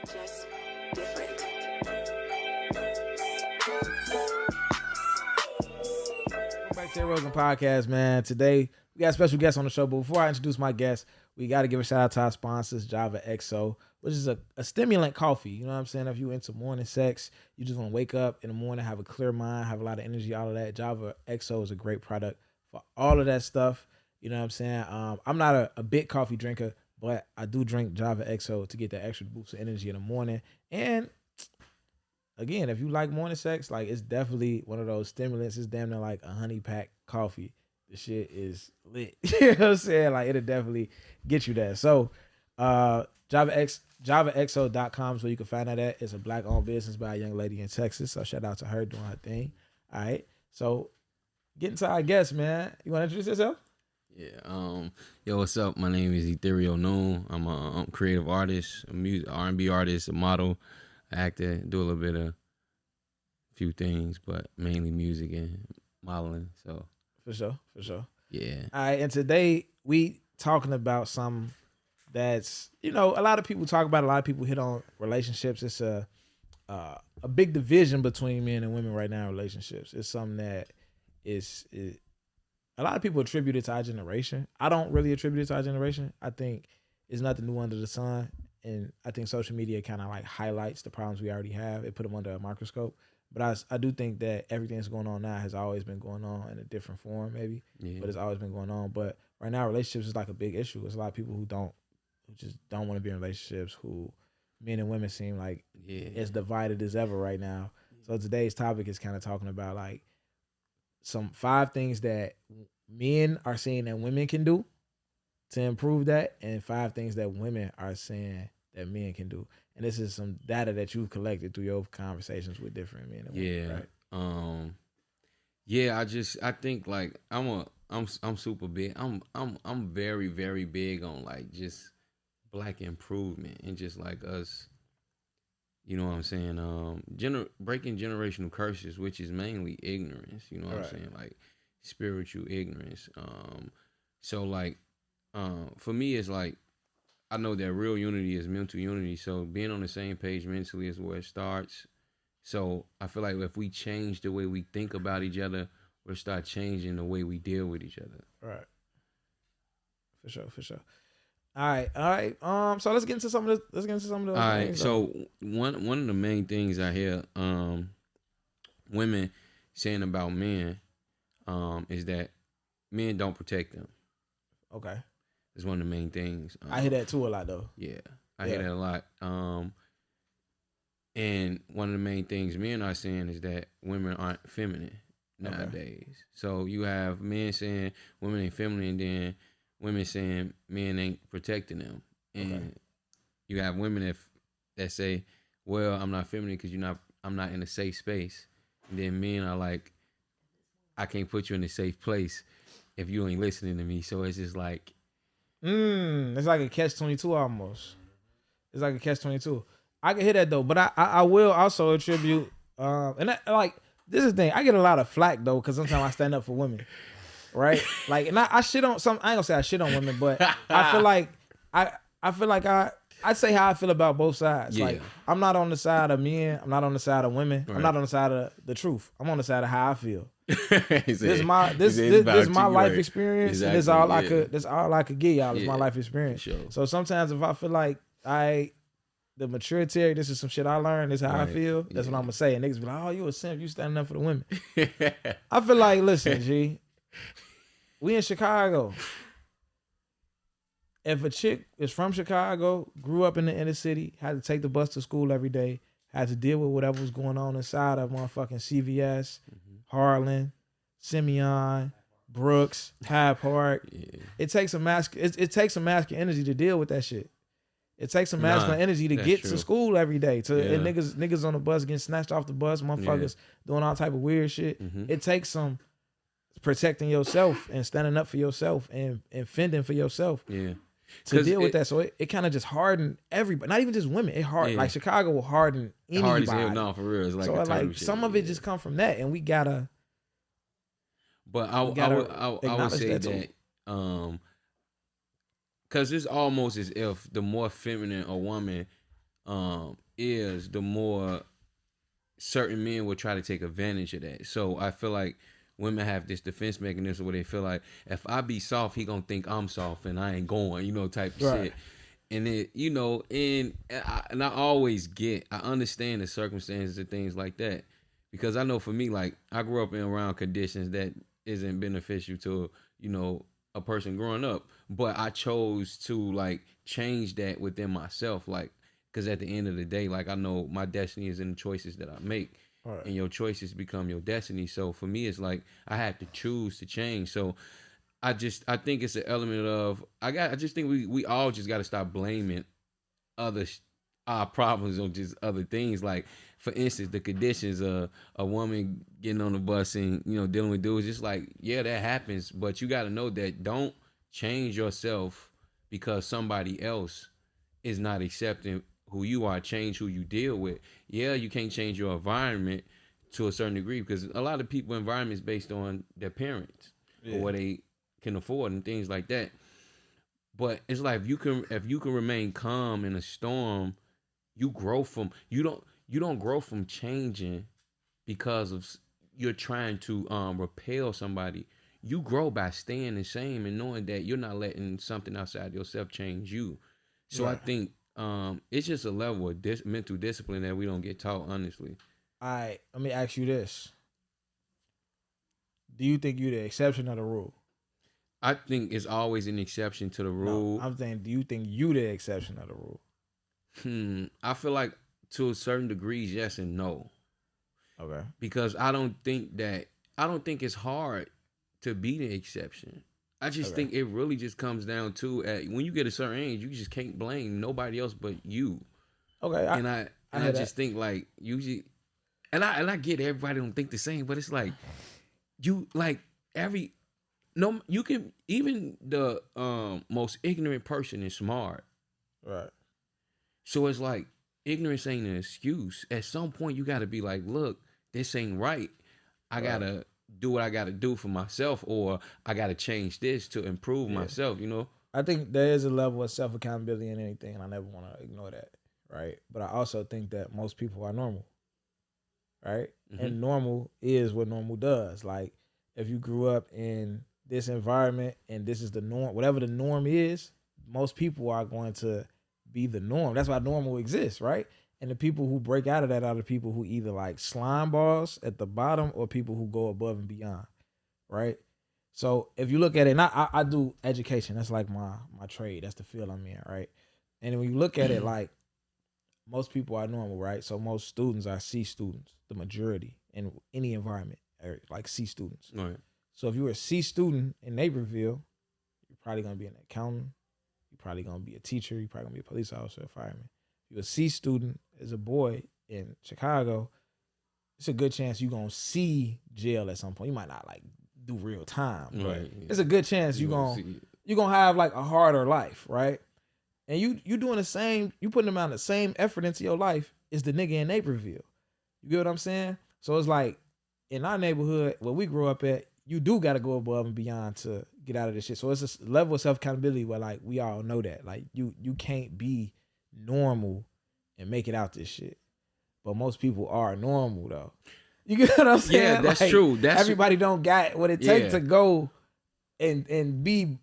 Just different. Welcome back to the Rosen Podcast, man. Today, we got a special guest on the show, but before I introduce my guest, we got to give a shout out to our sponsors, Java XO, which is a stimulant coffee. You know what I'm saying? If you're into morning sex, you just want to wake up in the morning, have a clear mind, have a lot of energy, all of that. Java XO is a great product for all of that stuff. You know what I'm saying? I'm not a big coffee drinker, but I do drink Java XO to get that extra boost of energy in the morning. And again, if you like morning sex, like it's definitely one of those stimulants. It's damn near like a honey pack coffee. The shit is lit. You know what I'm saying? Like it'll definitely get you there. So JavaXO.com is where you can find that at. It's a black owned business by a young lady in Texas. So shout out to her doing her thing. All right. So getting to our guest, man. You want to introduce yourself? Yeah. Yo, what's up? My name is Etherio Noon. I'm a creative artist, a music R&B artist, a model, actor. Do a little bit of few things, but mainly music and modeling. So For sure. yeah. All right. And today we talking about something that's, you know, a lot of people talk about, a lot of people hit on relationships. It's a big division between men and women right now in relationships. It's something that is a lot of people attribute it to our generation. I don't really attribute it to our generation. I think it's nothing new under the sun. And I think social media kind of like highlights the problems we already have. It put them under a microscope. But I do think that everything that's going on now has always been going on in a different form, maybe. Yeah. But it's always been going on. But right now, relationships is like a big issue. There's a lot of people who just don't want to be in relationships, who men and women seem like as divided as ever right now. So today's topic is kind of talking about like some 5 things that men are saying that women can do to improve that, and 5 things that women are saying that men can do. And this is some data that you've collected through your conversations with different men and women, right? I think like I'm super big. I'm very, very big on like just black improvement and just like us, you know what I'm saying? Breaking generational curses, which is mainly ignorance, you know what I'm saying? Like spiritual ignorance. So like for me it's like I know that real unity is mental unity. So being on the same page mentally is where it starts. So I feel like if we change the way we think about each other, we'll start changing the way we deal with each other. Right. For sure. All right. So let's get into some of those. All right. So one of the main things I hear women saying about men is that men don't protect them. Okay. It's one of the main things. I hear that too a lot though. Yeah, I hear that a lot. And one of the main things men are saying is that women aren't feminine nowadays. Okay. So you have men saying women ain't feminine, and then women saying men ain't protecting them. And you have women that say, well, I'm not feminine because I'm not in a safe space. And then men are like, I can't put you in a safe place if you ain't listening to me. So it's just like, it's like a catch-22 almost. It's like a catch-22. I can hear that though, but I will also attribute and that, like this is the thing. I get a lot of flack though because sometimes I stand up for women, right? Like, and I shit on some. I ain't gonna say I shit on women, but I feel like I say how I feel about both sides. Yeah. Like I'm not on the side of men. I'm not on the side of women. Right. I'm not on the side of the truth. I'm on the side of how I feel. This is my life right. experience. Exactly. And that's all I could give y'all is my life experience. Sure. So sometimes if I feel like the maturity, this is some shit I learned, this is how I feel, that's what I'm gonna say. And niggas be like, oh, you a simp, you standing up for the women. I feel like, listen, G, we in Chicago. If a chick is from Chicago, grew up in the inner city, had to take the bus to school every day, had to deal with whatever was going on inside of motherfucking CVS, Harlan, Simeon, Brooks, Hyde Park. It takes some masculine energy to deal with that shit. It takes some masculine energy to get to school every day. And niggas on the bus getting snatched off the bus, motherfuckers doing all type of weird shit. It takes some protecting yourself and standing up for yourself and fending for yourself. Yeah. To deal with that. So it kind of just hardened everybody. Not even just women. It hardened. Like Chicago will harden anybody. Hard as hell, no, for real. It's like so like some of it just come from that, and we gotta. But I would say that because it's almost as if the more feminine a woman, is, the more certain men will try to take advantage of that. So I feel like women have this defense mechanism where they feel like if I be soft, he gonna think I'm soft and I ain't going, type of Right. shit. And it, and I always I understand the circumstances and things like that, because I know for me, like I grew up in around conditions that isn't beneficial to a person growing up, but I chose to like change that within myself, like because at the end of the day, like I know my destiny is in the choices that I make, Right. and your choices become your destiny. So for me, it's like I have to choose to change. So I think it's an element of I just think we all just got to stop blaming other our problems on just other things. Like for instance, the conditions of a woman getting on the bus and dealing with dudes. Just like yeah, that happens, but you got to know that don't change yourself because somebody else is not accepting who you are. Change who you deal with. Yeah, you can't change your environment to a certain degree because a lot of people environment is based on their parents or Yeah. what they can afford and things like that. But it's like if you can remain calm in a storm, you don't grow from changing because of you're trying to repel somebody. You grow by staying the same and knowing that you're not letting something outside yourself change you. So I Right. think it's just a level of mental discipline that we don't get taught, honestly. All right. Let me ask you this: do you think you're the exception or the rule? I think it's always an exception to the No, rule. I'm saying, do you think you the exception or the rule? I feel like to a certain degrees, yes and no. Okay. Because I don't think it's hard to be the exception. I just Okay. think it really just comes down to when you get a certain age, you just can't blame nobody else but you. Okay. And I I and I hear that. just think like usually, and I get everybody don't think the same, but it's like you like every no you can even the most ignorant person is smart. Right. So it's like ignorance ain't an excuse. At some point, you got to be like, look, this ain't right. I got Right. to do what I got to do for myself, or I got to change this to improve Yeah. myself. I think there is a level of self accountability in anything, and I never want to ignore that. Right. But I also think that most people are normal. Right. Hmm. And normal is what normal does. Like if you grew up in this environment and this is the norm, whatever the norm is, most people are going to be the norm. That's why normal exists, right? And the people who break out of that are the people who either like slime balls at the bottom or people who go above and beyond, right? So if you look at it, and I do education. That's like my trade. That's the field I'm in, right? And when you look at it, like most people are normal, right? So most students are C students, the majority in any environment are like C students. Right. So if you were a C student in Naperville, you're probably gonna be an accountant. You're probably gonna be a teacher. You're probably gonna be a police officer, a fireman. If you're a C student as a boy in Chicago, it's a good chance you're gonna see jail at some point. You might not like do real time, but Right. it's a good chance You gonna see it. you're gonna have like a harder life, right? And you doing the same, you putting amount of the same effort into your life as the nigga in Naperville. You get what I'm saying? So it's like in our neighborhood where we grew up at, you do got to go above and beyond to get out of this shit. So it's a level of self accountability where like we all know that like you can't be normal and make it out this shit. But most people are normal though. You get what I'm Yeah, saying? that's Like true. That's everybody don't got what it takes yeah, to go and be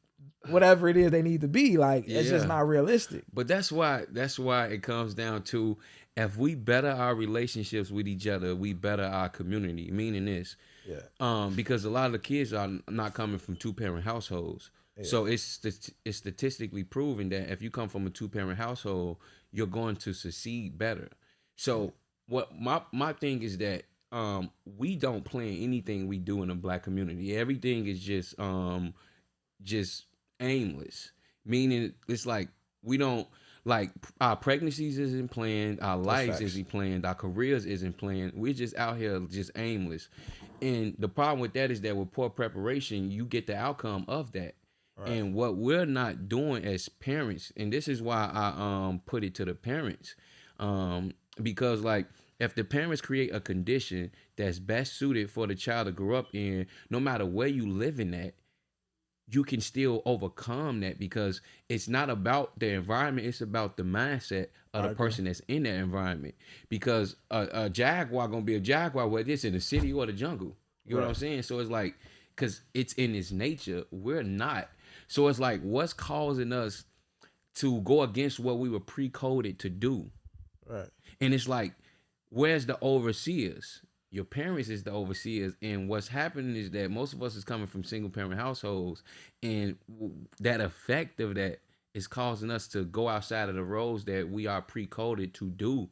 whatever it is they need to be. Like it's just yeah. not realistic. But that's why it comes down to if we better our relationships with each other, we better our community. Meaning this, Yeah. because a lot of the kids are not coming from two-parent households. Yeah. So it's statistically proven that if you come from a two-parent household, you're going to succeed better. Yeah. So what my thing is that we don't plan anything we do in the black community. Everything is just aimless. Meaning it's like we don't like our pregnancies isn't planned, our That's lives facts. isn't planned, our careers isn't planned. We're just out here just aimless. And the problem with that is that with poor preparation, you get the outcome of that. Right. And what we're not doing as parents, and this is why I put it to the parents, because like if the parents create a condition that's best suited for the child to grow up in, no matter where you living at, you can still overcome that because it's not about the environment, it's about the mindset of the I agree. person that's in that environment. Because a jaguar gonna be a jaguar whether it's in the city or the jungle. You know what I'm Right. saying? So it's like, because it's in its nature, we're not. So it's like, what's causing us to go against what we were pre-coded to do? Right. And it's like, where's the overseers? Your parents is the overseers, and what's happening is that most of us is coming from single parent households, and that effect of that is causing us to go outside of the roles that we are pre-coded to do.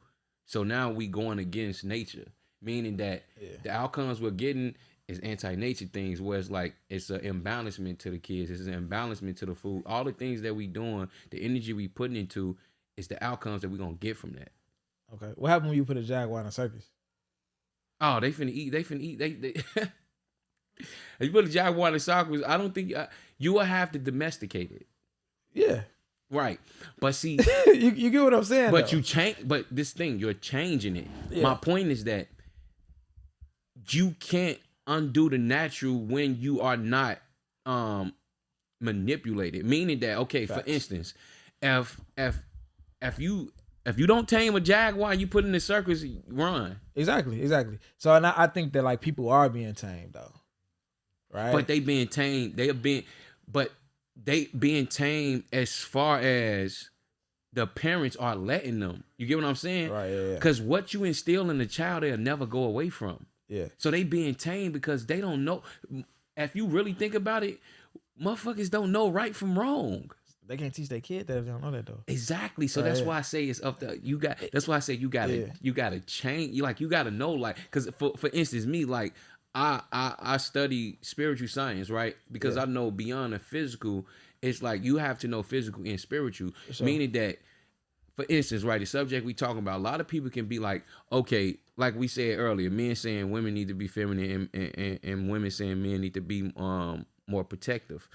So now we going against nature, meaning that Yeah. the outcomes we're getting is anti-nature things, where it's like it's an imbalancement to the kids, it's an imbalancement to the food, all the things that we doing, the energy we putting into, is the outcomes that we gonna get from that. Okay. What happened when you put a jaguar in a circus? Oh, they finna eat. They finna eat. They if you put a jaguar in the circus, I don't think you will have to domesticate it, Yeah. right? But see, You get what I'm saying but though. you change. But this thing, you're changing it. My Yeah. point is that you can't undo the natural when you are not um manipulated. Meaning that, okay, for Facts. instance, if if if you if you don't tame a jaguar and you put it in the circus, run. Exactly. Exactly. So and I think that like people are being tamed though. But Right. they being tamed. But they being tamed as far as the parents are letting them. You get what I'm saying? Right. Yeah. Yeah. Because what you instill in the child, they'll never go away from. Yeah. So they being tamed because they don't know. If you really think about it, motherfuckers don't know right from wrong. They can't teach their kid that if they don't know that though. Exactly. So Right. that's Yeah. why I say it's up to you. Got That's why I say Yeah. you gotta change. You gotta know, like, because for instance, me, like, I study spiritual science, right? Because Yeah. I know beyond the physical, it's like you have to know physical and spiritual. So Meaning that, for instance, right, the subject we talking about, a lot of people can be like, okay, like we said earlier, men saying women need to be feminine, and women saying men need to be more protective.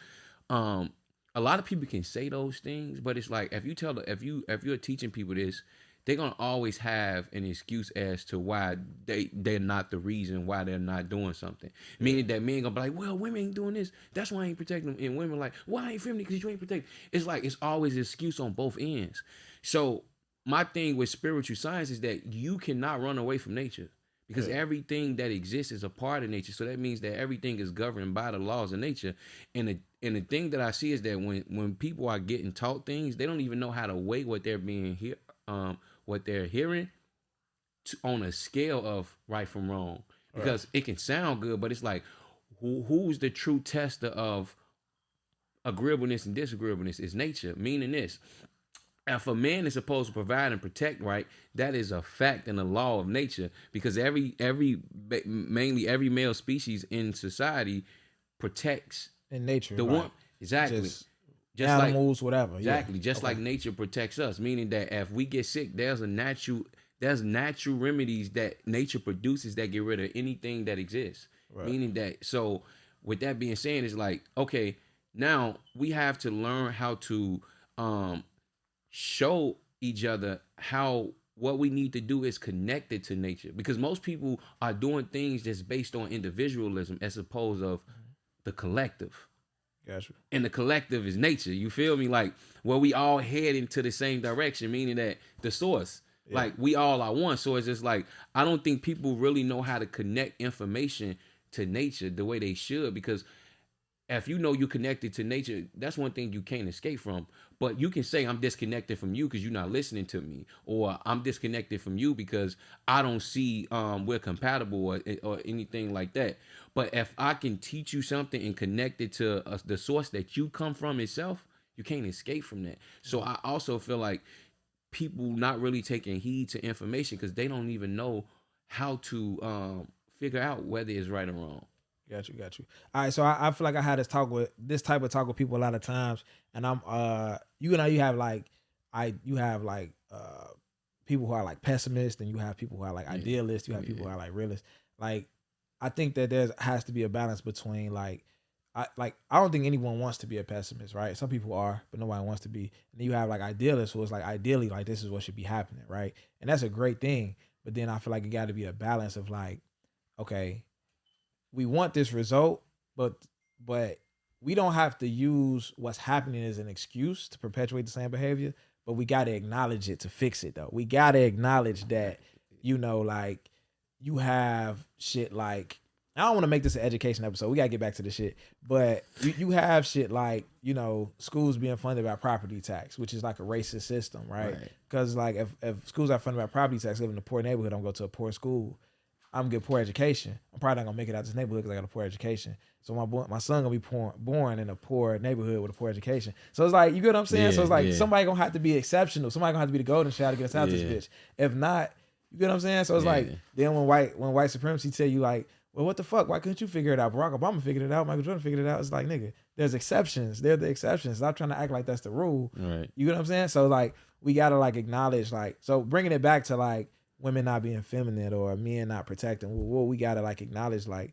Um, a lot of people can say those things, but it's like, if you're teaching people this, they're gonna always have an excuse as to why they're not the reason why they're not doing something. yeah. Meaning that men gonna be like, well, women ain't doing this, that's why I ain't protecting them, and women like, why I ain't feminine because you ain't protecting. It's like it's always an excuse on both ends. So my thing with spiritual science is that you cannot run away from nature, because Yeah. everything that exists is a part of nature. So that means that everything is governed by the laws of nature. And the thing that I see is that when people are getting taught things, they don't even know how to weigh what they're being here, what they're hearing, on a scale of right from wrong. Right. Because it can sound good, but it's like, who's the true tester of agreeableness and disagreeableness? Is nature. Meaning this: if a man is supposed to provide and protect, right, that is a fact and a law of nature, because mainly every male species in society protects In nature, the one. right? Exactly. Just Just like animals, whatever. Yeah. exactly, just Okay. like nature protects us, meaning that if we get sick, there's natural remedies that nature produces that get rid of anything that exists. Right. Meaning that, so with that being said, it's like, okay, now we have to learn how to um show each other how what we need to do is connected to nature, because most people are doing things just based on individualism as opposed of the collective, Gotcha. and the collective is nature. You feel me? Like, where we all head into the same direction, meaning that the source, Yeah. like, we all are one. So it's just like, I don't think people really know how to connect information to nature the way they should, because if you know you're connected to nature, that's one thing you can't escape from. But you can say, I'm disconnected from you because you're not listening to me, or I'm disconnected from you because I don't see we're compatible, or anything like that. But if I can teach you something and connect it to the source that you come from itself, you can't escape from that. So I also feel like people not really taking heed to information because they don't even know how to figure out whether it's right or wrong. Got you. Got you. All right. So I feel like I had this type of talk with people a lot of times, and I'm you know you have like you have like people who are like pessimists, and you have people who are like Yeah. idealists. You have people who are like realists. Like I think that there has to be a balance between I don't think anyone wants to be a pessimist, right? Some people are, but nobody wants to be. And then you have like idealists who is like ideally like this is what should be happening, right? And that's a great thing. But then I feel like it got to be a balance of like, okay, we want this result, but we don't have to use what's happening as an excuse to perpetuate the same behavior, but we got to acknowledge it to fix it though. We got to acknowledge that, like you have shit like, I don't want to make this an education episode. We got to get back to the shit. But you have shit like, schools being funded by property tax, which is like a racist system, right? Because like if schools are funded by property tax, live in a poor neighborhood, I'm going to go to a poor school, I'm gonna get poor education. I'm probably not gonna make it out of this neighborhood because I got a poor education. So my son gonna be born in a poor neighborhood with a poor education. So it's like, you get what I'm saying? So it's like somebody gonna have to be exceptional. Somebody gonna have to be the golden child to get us out this bitch. If not, you get what I'm saying? So it's like, then when white supremacy tell you like, well, what the fuck? Why couldn't you figure it out? Barack Obama figured it out. Michael Jordan figured it out. It's like, nigga, there's exceptions. They're the exceptions. Stop trying to act like that's the rule. Right. You get what I'm saying? So like, we gotta like acknowledge like, so bringing it back to like women not being feminine or men not protecting. Well, we gotta like acknowledge like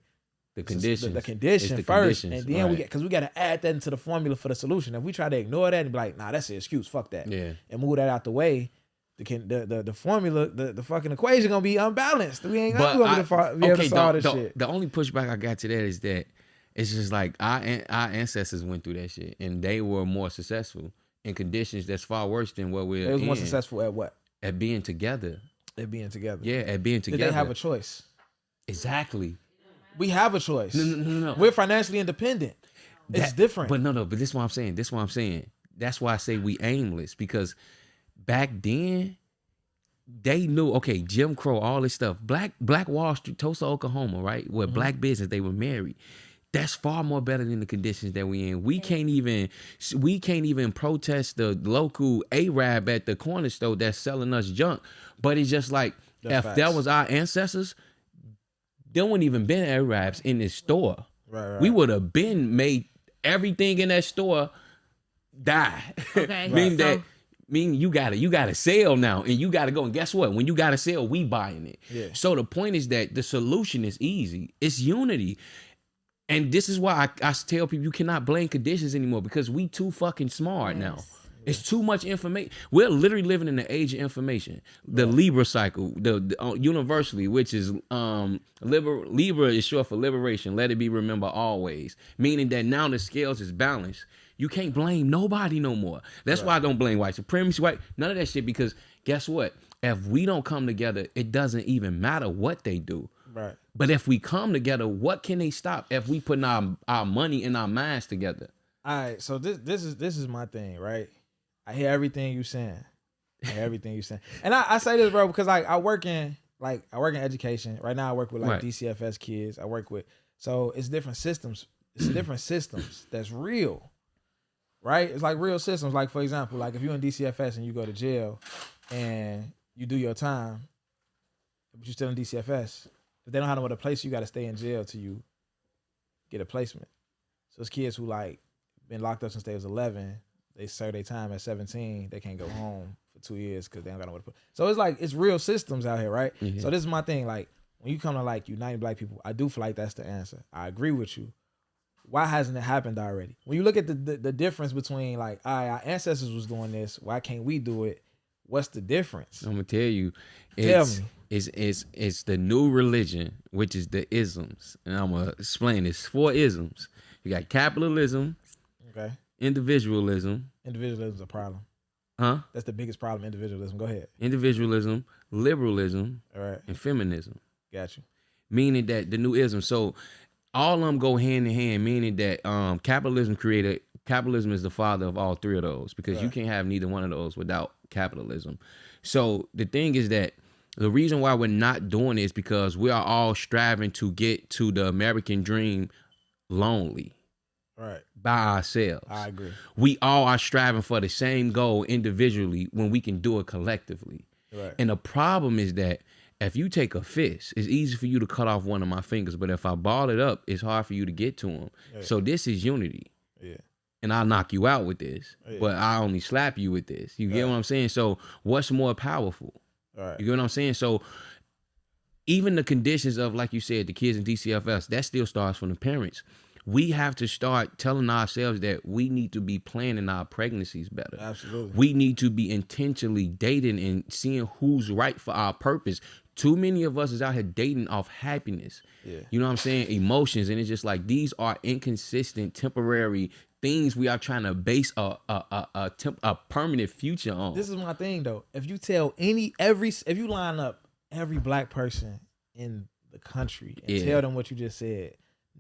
the conditions. The condition first, and then because we gotta add that into the formula for the solution. If we try to ignore that and be like, nah, that's an excuse. Fuck that. Yeah. And move that out the way. The formula, the fucking equation gonna be unbalanced. We ain't gonna be able to solve this shit. The only pushback I got to that is that it's just like our ancestors went through that shit and they were more successful in conditions that's far worse than what we're in. They was more successful at what? At being together. At being together. Yeah, at being together. Did they have a choice? Exactly. We have a choice. No. We're financially independent. It's different. But but this is what I'm saying. That's why I say we aimless, because back then they knew, okay, Jim Crow, all this stuff. Black Wall Street, Tulsa, Oklahoma, right? Where black business, they were married. That's far more better than the conditions that we in. We can't even protest the local Arab at the corner store that's selling us junk. But it's just like, that's if that was our ancestors, there wouldn't even been Arabs in this store. Right. We would have been made everything in that store die. Okay. Meaning you gotta sell now, and you gotta go. And guess what? When you gotta sell, we buying it. Yeah. So the point is that the solution is easy. It's unity. And this is why I tell people you cannot blame conditions anymore, because we too fucking smart now. It's too much information. We're literally living in the age of information. The Libra cycle, the universally, which is Libra is short for liberation. Let it be remembered always. Meaning that now the scales is balanced. You can't blame nobody no more. That's why I don't blame white supremacy, none of that shit, because guess what? If we don't come together, it doesn't even matter what they do. Right. But if we come together, what can they stop if we put our money and our minds together? All right. So this is my thing, right? I hear everything you saying. And I say this, bro, because I work in education. Right now I work with DCFS kids. So it's different systems. It's different systems that's real. Right? It's like real systems. Like, for example, like if you're in DCFS and you go to jail and you do your time, but you're still in DCFS, if they don't have nowhere to place you, got to stay in jail till you get a placement. So it's kids who like been locked up since they was 11. They serve their time at 17. They can't go home for 2 years because they don't got nowhere to put. So it's like, it's real systems out here, right? Mm-hmm. So this is my thing. Like, when you come to like uniting black people, I do feel like that's the answer. I agree with you. Why hasn't it happened already? When you look at the difference between like, our ancestors was doing this, why can't we do it? What's the difference? I'm gonna tell you. Tell me. It's the new religion, which is the isms. And I'm gonna explain this. 4 isms. You got capitalism. Okay. Individualism. Individualism is a problem. Huh? That's the biggest problem, individualism. Go ahead. Individualism, liberalism, all right, and feminism. Got you. Meaning that the new ism. So all of them go hand in hand, meaning that capitalism is the father of all 3 of those, because you can't have neither one of those without capitalism. So the thing is that the reason why we're not doing it is because we are all striving to get to the American dream lonely. Right. By ourselves. I agree. We all are striving for the same goal individually when we can do it collectively. Right. And the problem is that if you take a fist, it's easy for you to cut off one of my fingers, but if I ball it up, it's hard for you to get to them. Yeah. So this is unity. Yeah. And I'll knock you out with this, but I only slap you with this. You get what I'm saying? So what's more powerful? Right. You get what I'm saying? So even the conditions of, like you said, the kids in DCFS, that still starts from the parents. We have to start telling ourselves that we need to be planning our pregnancies better. Absolutely. We need to be intentionally dating and seeing who's right for our purpose Too many of us is out here dating off happiness. Yeah. You know what I'm saying? Emotions. And it's just like these are inconsistent, temporary things we are trying to base a permanent future on. This is my thing though. If you tell if you line up every black person in the country and tell them what you just said,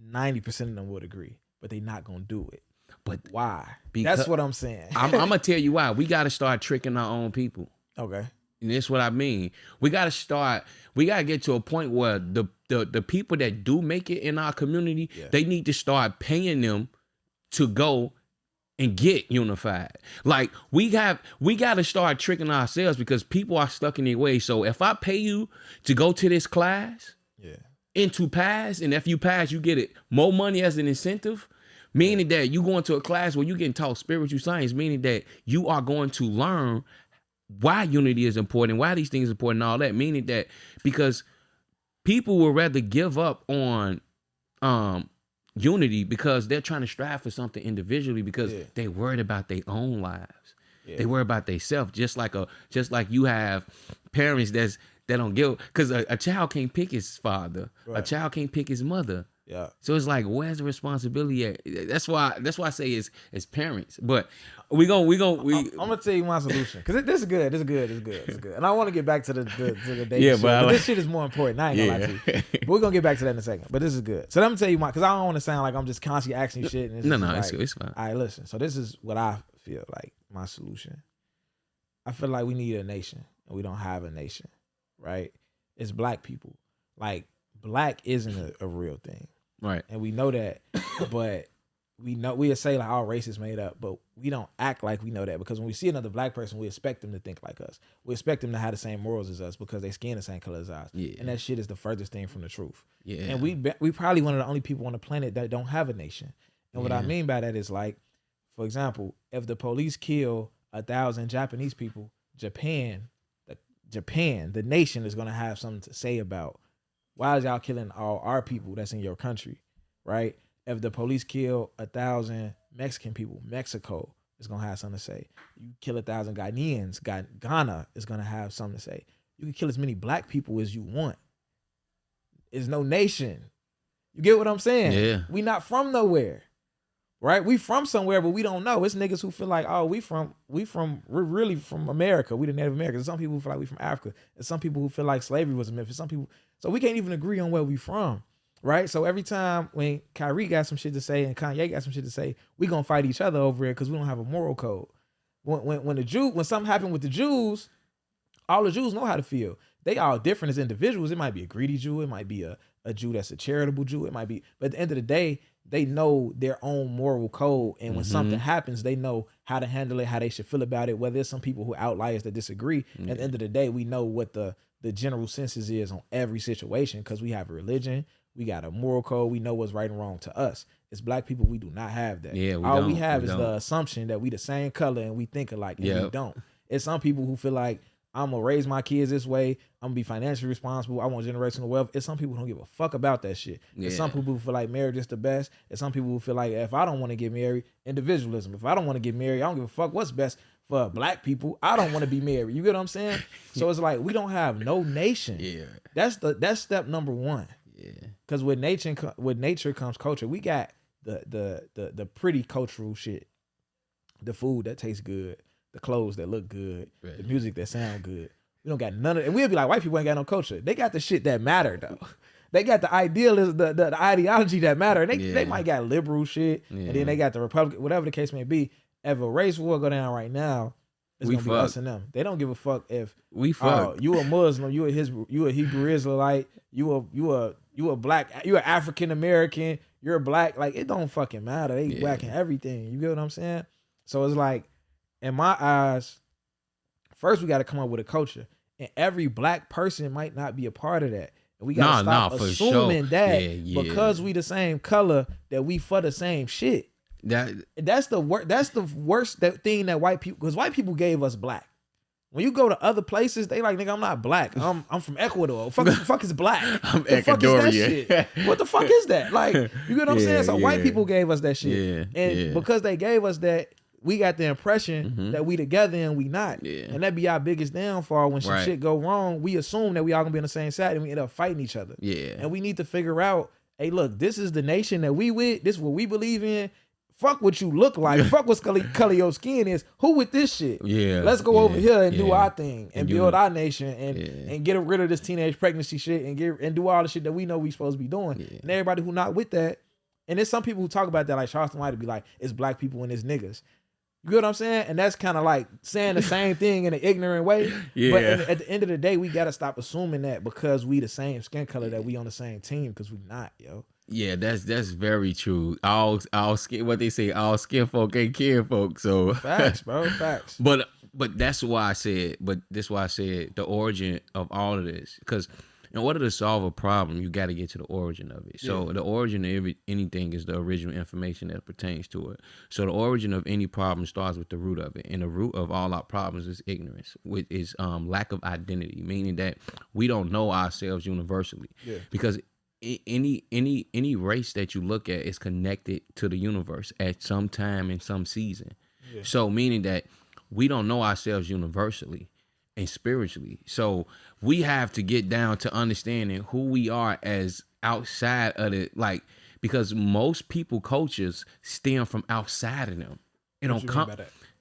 90% of them would agree, but they not gonna do it. But why? Because that's what I'm saying. I'm gonna tell you why. We gotta start tricking our own people. Okay. And that's what I mean. We gotta get to a point where the people that do make it in our community, they need to start paying them to go and get unified. Like we got to start tricking ourselves because people are stuck in their ways. So if I pay you to go to this class, and to pass, and if you pass, you get it more money as an incentive, meaning that you going to a class where you getting taught spiritual science, meaning that you are going to learn why unity is important, why these things are important, and all that, meaning that because people will rather give up on unity because they're trying to strive for something individually because they worried about their own lives. They worry about themselves, just like you have parents that don't give, because a child can't pick his father, a child can't pick his mother. Yeah. So it's like, where's the responsibility at? That's why I say it's parents. But I'm gonna tell you my solution because this is good. This is good. And I want to get back to the dating but this shit is more important. I ain't gonna lie to you. But we're gonna get back to that in a second. But this is good. So let me tell you because I don't want to sound like I'm just constantly asking you shit. And it's fine. All right, listen. So this is what I feel like my solution. I feel like we need a nation, and we don't have a nation, right? It's black people. Like black isn't a real thing. Right. And we know that, but we'll say like all race is made up, but we don't act like we know that because when we see another black person, we expect them to think like us. We expect them to have the same morals as us because they skin the same color as ours. Yeah. And that shit is the furthest thing from the truth. Yeah. And we probably one of the only people on the planet that don't have a nation. And what I mean by that is like, for example, if the police kill 1,000 Japanese people, Japan, the nation is going to have something to say about why is y'all killing all our people that's in your country, right? If the police kill 1,000 Mexican people, Mexico is gonna have something to say. You kill 1,000 Ghanaians, Ghana is gonna have something to say. You can kill as many black people as you want. It's no nation. You get what I'm saying? Yeah. We not from nowhere, right? We from somewhere, but we don't know. It's niggas who feel like, oh, we're really from America. We the Native Americans. Some people who feel like we from Africa. And some people who feel like slavery was a myth. Some people, so we can't even agree on where we from, right? So every time when Kyrie got some shit to say and Kanye got some shit to say, we gonna fight each other over it because we don't have a moral code. When something happened with the Jews, all the Jews know how to feel. They all different as individuals. It might be a greedy Jew. It might be a Jew that's a charitable Jew. It might be, but at the end of the day, they know their own moral code. And when something happens, they know how to handle it, how they should feel about it. Whether there's some people who outliers that disagree, at the end of the day, we know what the general census is on every situation because we have a religion. We got a moral code. We know what's right and wrong to us. As black people, we do not have that. Yeah, all we have is the assumption that we the same color and we think alike, and we don't. It's some people who feel like, I'm going to raise my kids this way. I'm going to be financially responsible. I want generational wealth. It's some people who don't give a fuck about that shit. It's some people who feel like marriage is the best. It's some people who feel like if I don't want to get married, individualism. If I don't want to get married, I don't give a fuck what's best for black people. I don't want to be married. You get what I'm saying? So it's like we don't have no nation. Yeah. That's step number one. Yeah. Because with nature comes culture. We got the pretty cultural shit. The food that tastes good. The clothes that look good, the music that sound good. We don't got none of it. And we'll be like, white people ain't got no culture. They got the shit that matter though. They got the idealism, the ideology that matter. And they might got liberal shit. And then they got the Republican, whatever the case may be. If a race war go down right now, it's gonna be us and them. They don't give a fuck if you a Muslim, you a Hebrew Israelite, you a black, you an African American, you're a black. Like it don't fucking matter. They whacking everything. You get what I'm saying? So it's like, in my eyes, first we got to come up with a culture, and every black person might not be a part of that. And we got to stop assuming that because we the same color that we for the same shit. That's the worst thing that white people, because white people gave us black. When you go to other places, they like, nigga, I'm not black. I'm from Ecuador. Fuck is black? I'm Ecuadorian. What the fuck is that? Like, you get what I'm saying? So white people gave us that shit, and because they gave us that. we got the impression that we together and we not. Yeah. And that be our biggest downfall when some Right. shit go wrong. We assume that we all gonna be on the same side and we end up fighting each other. Yeah. And we need to figure out, hey, look, this is the nation that we with. This is what we believe in. Fuck what you look like. Fuck what color your skin is. Who with this shit? Yeah. Let's go over here and do our thing and And build you- our nation and get rid of this teenage pregnancy shit and do all the shit that we know we supposed to be doing. Yeah. And everybody who not with that, and there's some people who talk about that, like Charleston White, to be like, it's black people and it's niggas. You get what I'm saying? And that's kind of like saying the same thing in an ignorant way. Yeah. But at the end of the day, we got to stop assuming that because we the same skin color that we on the same team, because we not, yo. Yeah, that's very true. All skin, what they say, all skin folk ain't kin folk. So Facts, bro. Facts. But that's why I said. But this why I said the origin of all of this, because in order to solve a problem, you got to get to the origin of it. So the origin of anything is the original information that pertains to it. So the origin of any problem starts with the root of it, and the root of all our problems is ignorance, which is lack of identity, meaning that we don't know ourselves universally. Yeah. Because any race that you look at is connected to the universe at some time in some season. Yeah. So meaning that we don't know ourselves universally and spiritually. So we have to get down to understanding who we are as outside of it, like, because most people cultures stem from outside of them. It don't come.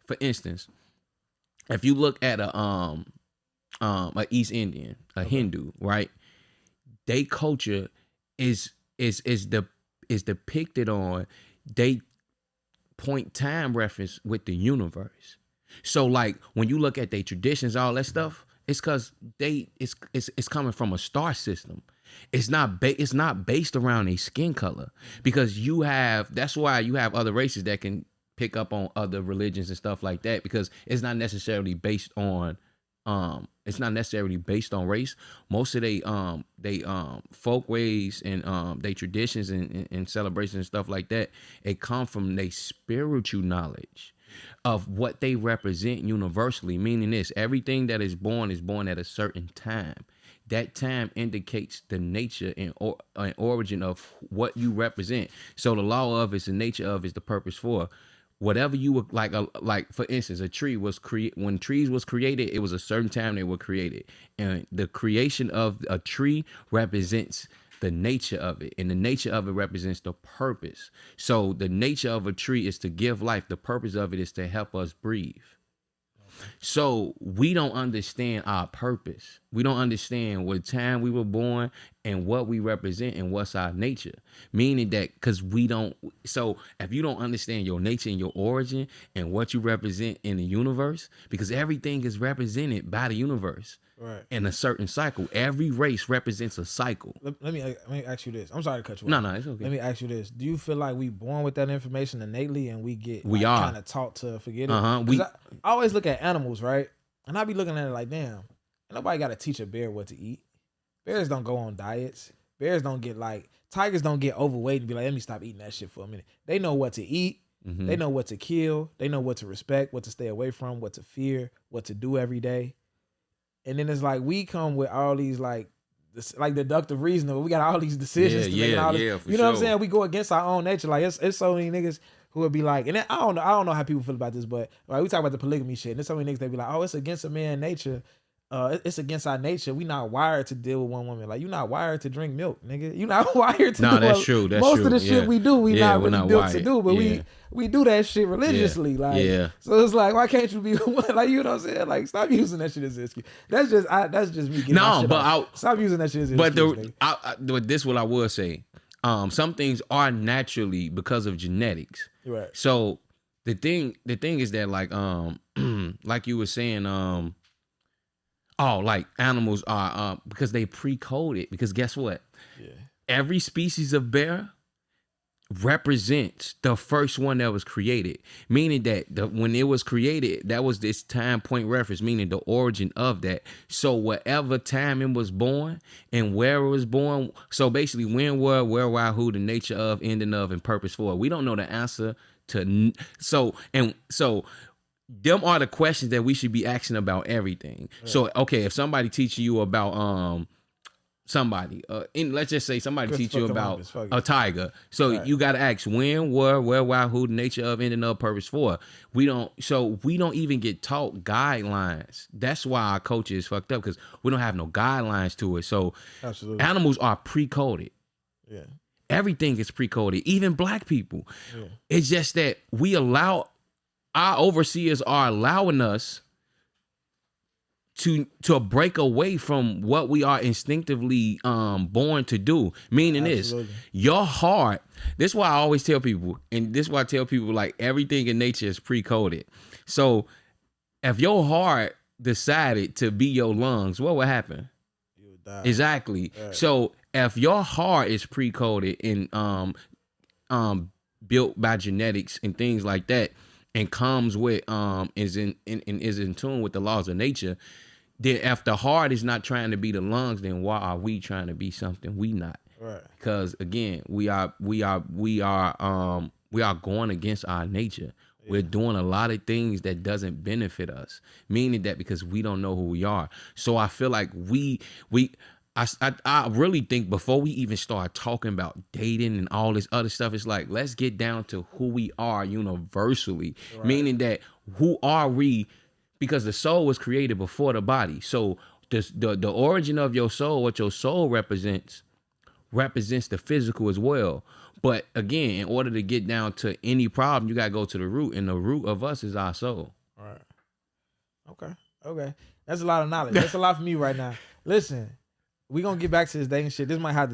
For instance, if you look at a East Indian, Hindu, right? They culture is depicted on, they point time reference with the universe. So like when you look at their traditions, all that stuff, it's because it's coming from a star system. It's not based around a skin color, because that's why you have other races that can pick up on other religions and stuff like that, because it's not necessarily based on race. Most of they folk ways and they traditions and celebrations and stuff like that, it come from their spiritual knowledge of what they represent universally, meaning this: everything that is born at a certain time. That time indicates the nature and origin of what you represent. So the law of is the nature of is the purpose for. Whatever you were like for instance, a tree was when trees was created, it was a certain time they were created, and the creation of a tree represents the nature of it, and the nature of it represents the purpose. So the nature of a tree is to give life. The purpose of it is to help us breathe. So we don't understand our purpose. We don't understand what time we were born and what we represent and what's our nature. Meaning that because we don't. So if you don't understand your nature and your origin and what you represent in the universe, because everything is represented by the universe. Right. In a certain cycle. Every race represents a cycle. Let me ask you this. I'm sorry to cut you off. No, it's okay. Let me ask you this. Do you feel like we born with that information innately and we are kind of taught to forget it? I always look at animals, right? And I be looking at it like, damn, nobody got to teach a bear what to eat. Bears don't go on diets. Bears don't get tigers don't get overweight and be like, let me stop eating that shit for a minute. They know what to eat. Mm-hmm. They know what to kill. They know what to respect, what to stay away from, what to fear, what to do every day. And then it's like we come with all these like deductive reasoning. We got all these decisions to make. All this, you know what I'm saying? We go against our own nature. Like it's so many niggas who would be like, and then, I don't know how people feel about this, but like, we talk about the polygamy shit. And there's so many niggas that be like, oh, it's against a man's nature. It's against our nature. We not wired to deal with one woman. Like you not wired to drink milk, nigga. You not wired to. No, that's true. That's most true. of the shit we do, we're not built to do. But yeah. we do that shit religiously. Like so, it's like, why can't you be like, you know what I'm saying? Like stop using that shit as an excuse. That's just me. Stop using that shit as an excuse. But this what I will say. Some things are naturally because of genetics. Right. So the thing is that like you were saying like animals are because they pre-coded, because guess what? Yeah. Every species of bear represents the first one that was created, meaning that when it was created, that was this time point reference, meaning the origin of that. So whatever time it was born and where it was born, so basically when, where, why, who, the nature of, ending of, and purpose for. We don't know the answer to so them are the questions that we should be asking about everything. Right. So, okay, if somebody teaching you about somebody. And let's just say somebody teach you about Columbus, a tiger. So right. you got to ask when, where, why, who, the nature of, ending up, purpose for. We don't even get taught guidelines. That's why our culture is fucked up, because we don't have no guidelines to it. So Absolutely. Animals are pre-coded. Yeah. Everything is pre-coded, even black people. Yeah. It's just that our overseers are allowing us to break away from what we are instinctively born to do. Meaning Absolutely. your heart. This is why I always tell people, and this is why I tell people, like, everything in nature is pre-coded. So if your heart decided to be your lungs, what would happen? You would die. Exactly. Right. So if your heart is pre-coded and built by genetics and things like that, and comes with is in tune with the laws of nature, then if the heart is not trying to be the lungs, then why are we trying to be something we not? Right. Because again, we are going against our nature. Yeah. We're doing a lot of things that doesn't benefit us, meaning that because we don't know who we are. So I feel like I really think before we even start talking about dating and all this other stuff, it's like, let's get down to who we are universally, right. Meaning that who are we? Because the soul was created before the body. So the origin of your soul, what your soul represents the physical as well. But again, in order to get down to any problem, you got to go to the root. And the root of us is our soul. All right. Okay. That's a lot of knowledge. That's a lot for me right now. Listen, we're going to get back to this dating shit. We might have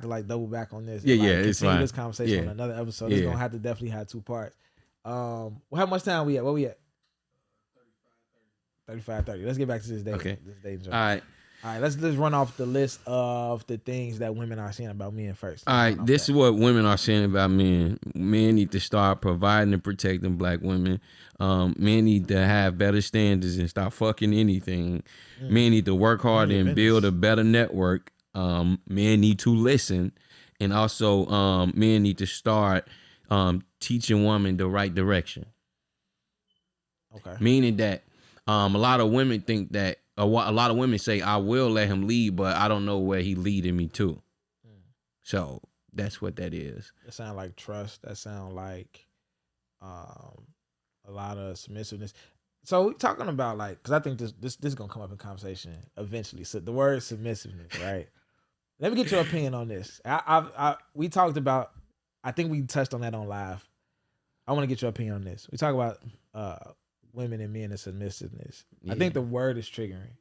to like double back on this. Yeah, and, like, it's fine. This conversation on another episode. It's going to have to definitely have 2 parts. How much time we at? Where we at? 35-30. Let's get back to this dating. Okay. This dating joke. All right. Let's run off the list of the things that women are saying about men first. All right, this is what women are saying about men. Men need to start providing and protecting black women. Men need to have better standards and stop fucking anything. Men need to work hard and build a better network. Men need to listen. And also, men need to start teaching women the right direction. Okay. Meaning that a lot of women think that, a lot of women say, I will let him lead, but I don't know where he leading me to. So that's what that is. That sound like trust. That sound like a lot of submissiveness. So we're talking about, like, because I think this is gonna come up in conversation eventually. So the word submissiveness, right? Let me get your opinion on this. We talked about. I think we touched on that on live. I want to get your opinion on this. We talk about women and men and submissiveness. Yeah. I think the word is triggering.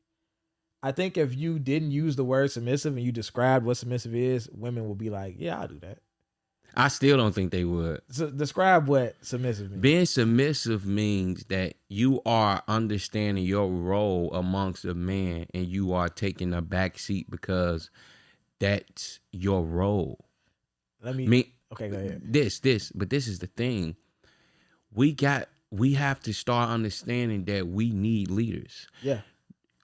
I think if you didn't use the word submissive and you described what submissive is, women will be like, yeah, I'll do that. I still don't think they would. So describe what submissive means. Being submissive means that you are understanding your role amongst a man and you are taking a back seat because that's your role. Okay, go ahead. But this is the thing. We have to start understanding that we need leaders. Yeah.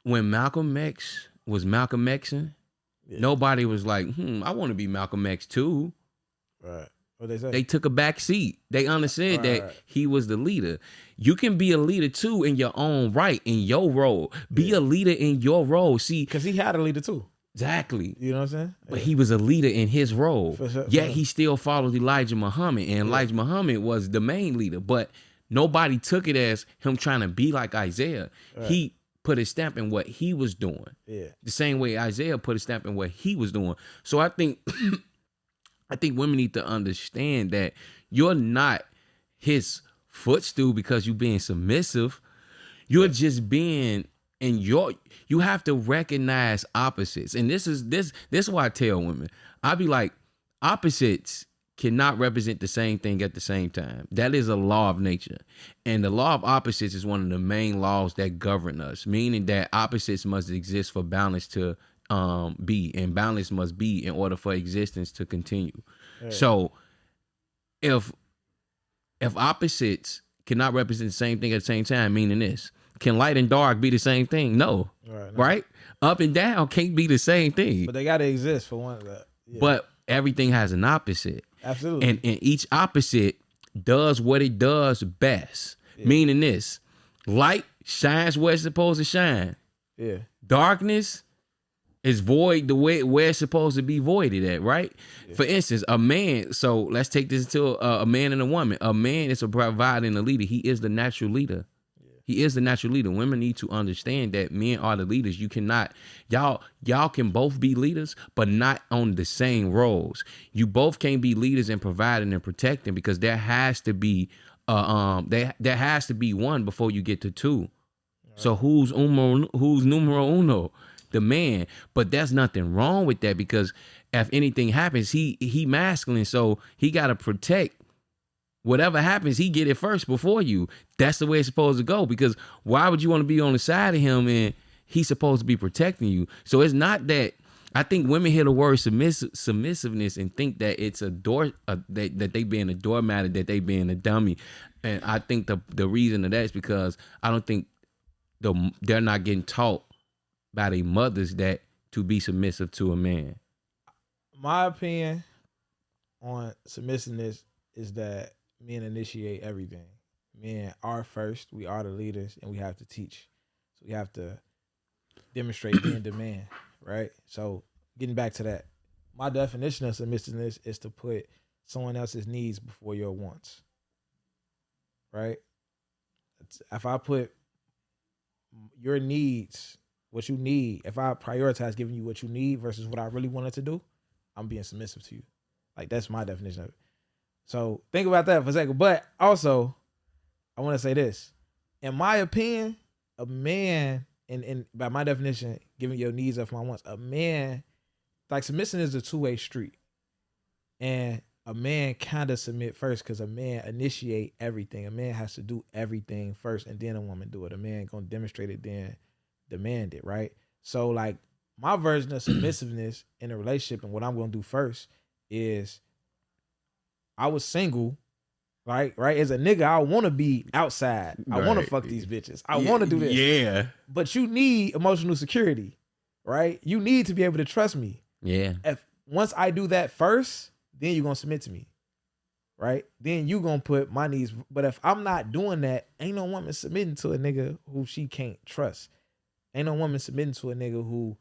When Malcolm X was Malcolm Xing, nobody was like, I want to be Malcolm X too. Right. What they say? They took a back seat. They understood that he was the leader. You can be a leader too in your own right, in your role. Be a leader in your role. See, because he had a leader too. Exactly. You know what I'm saying? But he was a leader in his role. For sure, Yet he still followed Elijah Muhammad. And Elijah Muhammad was the main leader. But nobody took it as him trying to be like Isaiah. Right. He put a stamp in what he was doing. Yeah. The same way Isaiah put a stamp in what he was doing. So I think women need to understand that you're not his footstool because you're being submissive. You're just being, and you have to recognize opposites. And this is why I tell women. I be like, opposites cannot represent the same thing at the same time. That is a law of nature. And the law of opposites is one of the main laws that govern us, meaning that opposites must exist for balance to be, and balance must be in order for existence to continue. Right. So if opposites cannot represent the same thing at the same time, meaning this, can light and dark be the same thing? No. Right? Up and down can't be the same thing. But they got to exist for one of that. Yeah. But everything has an opposite. Absolutely. And each opposite does what it does best. Yeah. Meaning this, light shines where it's supposed to shine. Yeah. Darkness It's void the way where it's supposed to be voided at, right? Yeah. For instance, a man. So let's take this to a man and a woman. A man is a provider and a leader. He is the natural leader. Yeah. He is the natural leader. Women need to understand that men are the leaders. You cannot, y'all can both be leaders, but not on the same roles. You both can't be leaders and providing and protecting, because there has to be there has to be one before you get to two. Right. So who's numero uno? The man. But there's nothing wrong with that, because if anything happens, he masculine, so he got to protect. Whatever happens, he get it first before you. That's the way it's supposed to go, because why would you want to be on the side of him and he's supposed to be protecting you? So it's not that. I think women hear the word submissiveness and think that it's that they being a doormat, that they being a dummy. And I think the reason of that is because I don't think they're not getting taught by their mothers that to be submissive to a man. My opinion on submissiveness is that men initiate everything. Men are first. We are the leaders, and we have to teach. So we have to demonstrate being the man, right? So getting back to that, my definition of submissiveness is to put someone else's needs before your wants, right? If I put your needs, what you need, if I prioritize giving you what you need versus what I really wanted to do, I'm being submissive to you. Like, that's my definition of it. So think about that for a second. But also, I want to say this. In my opinion, a man, and by my definition, giving your needs up for my wants, a man, like, submission is a two-way street. And a man kind of submit first, because a man initiate everything. A man has to do everything first, and then a woman do it. A man gonna demonstrate it, then demand it, right? So, like, my version of submissiveness in a relationship, and what I'm gonna do first is, I was single, right? As a nigga, I want to be outside. I want to fuck these bitches. I want to do this. Yeah. But you need emotional security, right? You need to be able to trust me. Yeah. If once I do that first, then you're gonna submit to me, right? Then you gonna put my needs. But if I'm not doing that, ain't no woman submitting to a nigga who she can't trust. Ain't no woman submitting to a nigga who,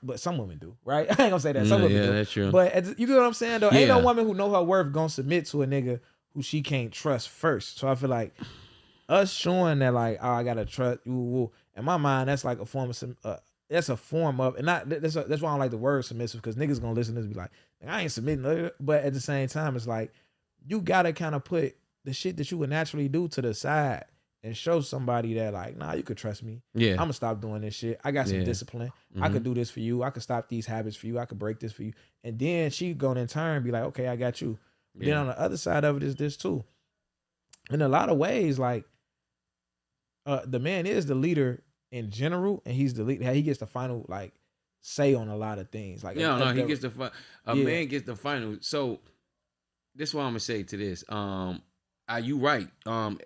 but some women do, right? I ain't gonna say that. Some women do. That's true. But you get what I'm saying, though? Yeah. Ain't no woman who know her worth gonna submit to a nigga who she can't trust first. So I feel like us showing that, like, oh, I gotta trust you. In my mind, that's like a form of that's a form of, and not that's why I don't like the word submissive, because niggas gonna listen to this and be like, I ain't submitting. But at the same time, it's like, you gotta kind of put the shit that you would naturally do to the side and show somebody that, like, nah, you could trust me. Yeah, I'm gonna stop doing this shit. I got some discipline. Mm-hmm. I could do this for you. I could stop these habits for you. I could break this for you. And then she gonna in turn be like, okay, I got you. But then on the other side of it is this too. In a lot of ways, like, the man is the leader in general, and he's the leader. He gets the final, like, say on a lot of things. Like, he gets the man gets the final. So this is what I'm gonna say to this. Are you right?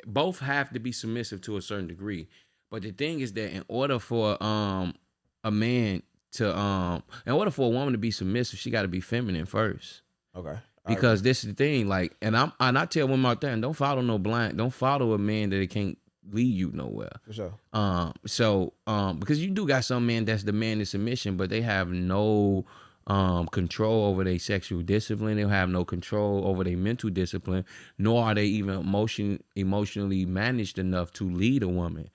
Both have to be submissive to a certain degree, but the thing is that in order for a man to in order for a woman to be submissive, she got to be feminine first. Okay. Because this is the thing, like, and I tell women out there, don't follow a man that can't lead you nowhere. For sure. Because you do got some men that's demanding submission, but they have no control over their sexual discipline. They have no control over their mental discipline, nor are they even emotionally managed enough to lead a woman,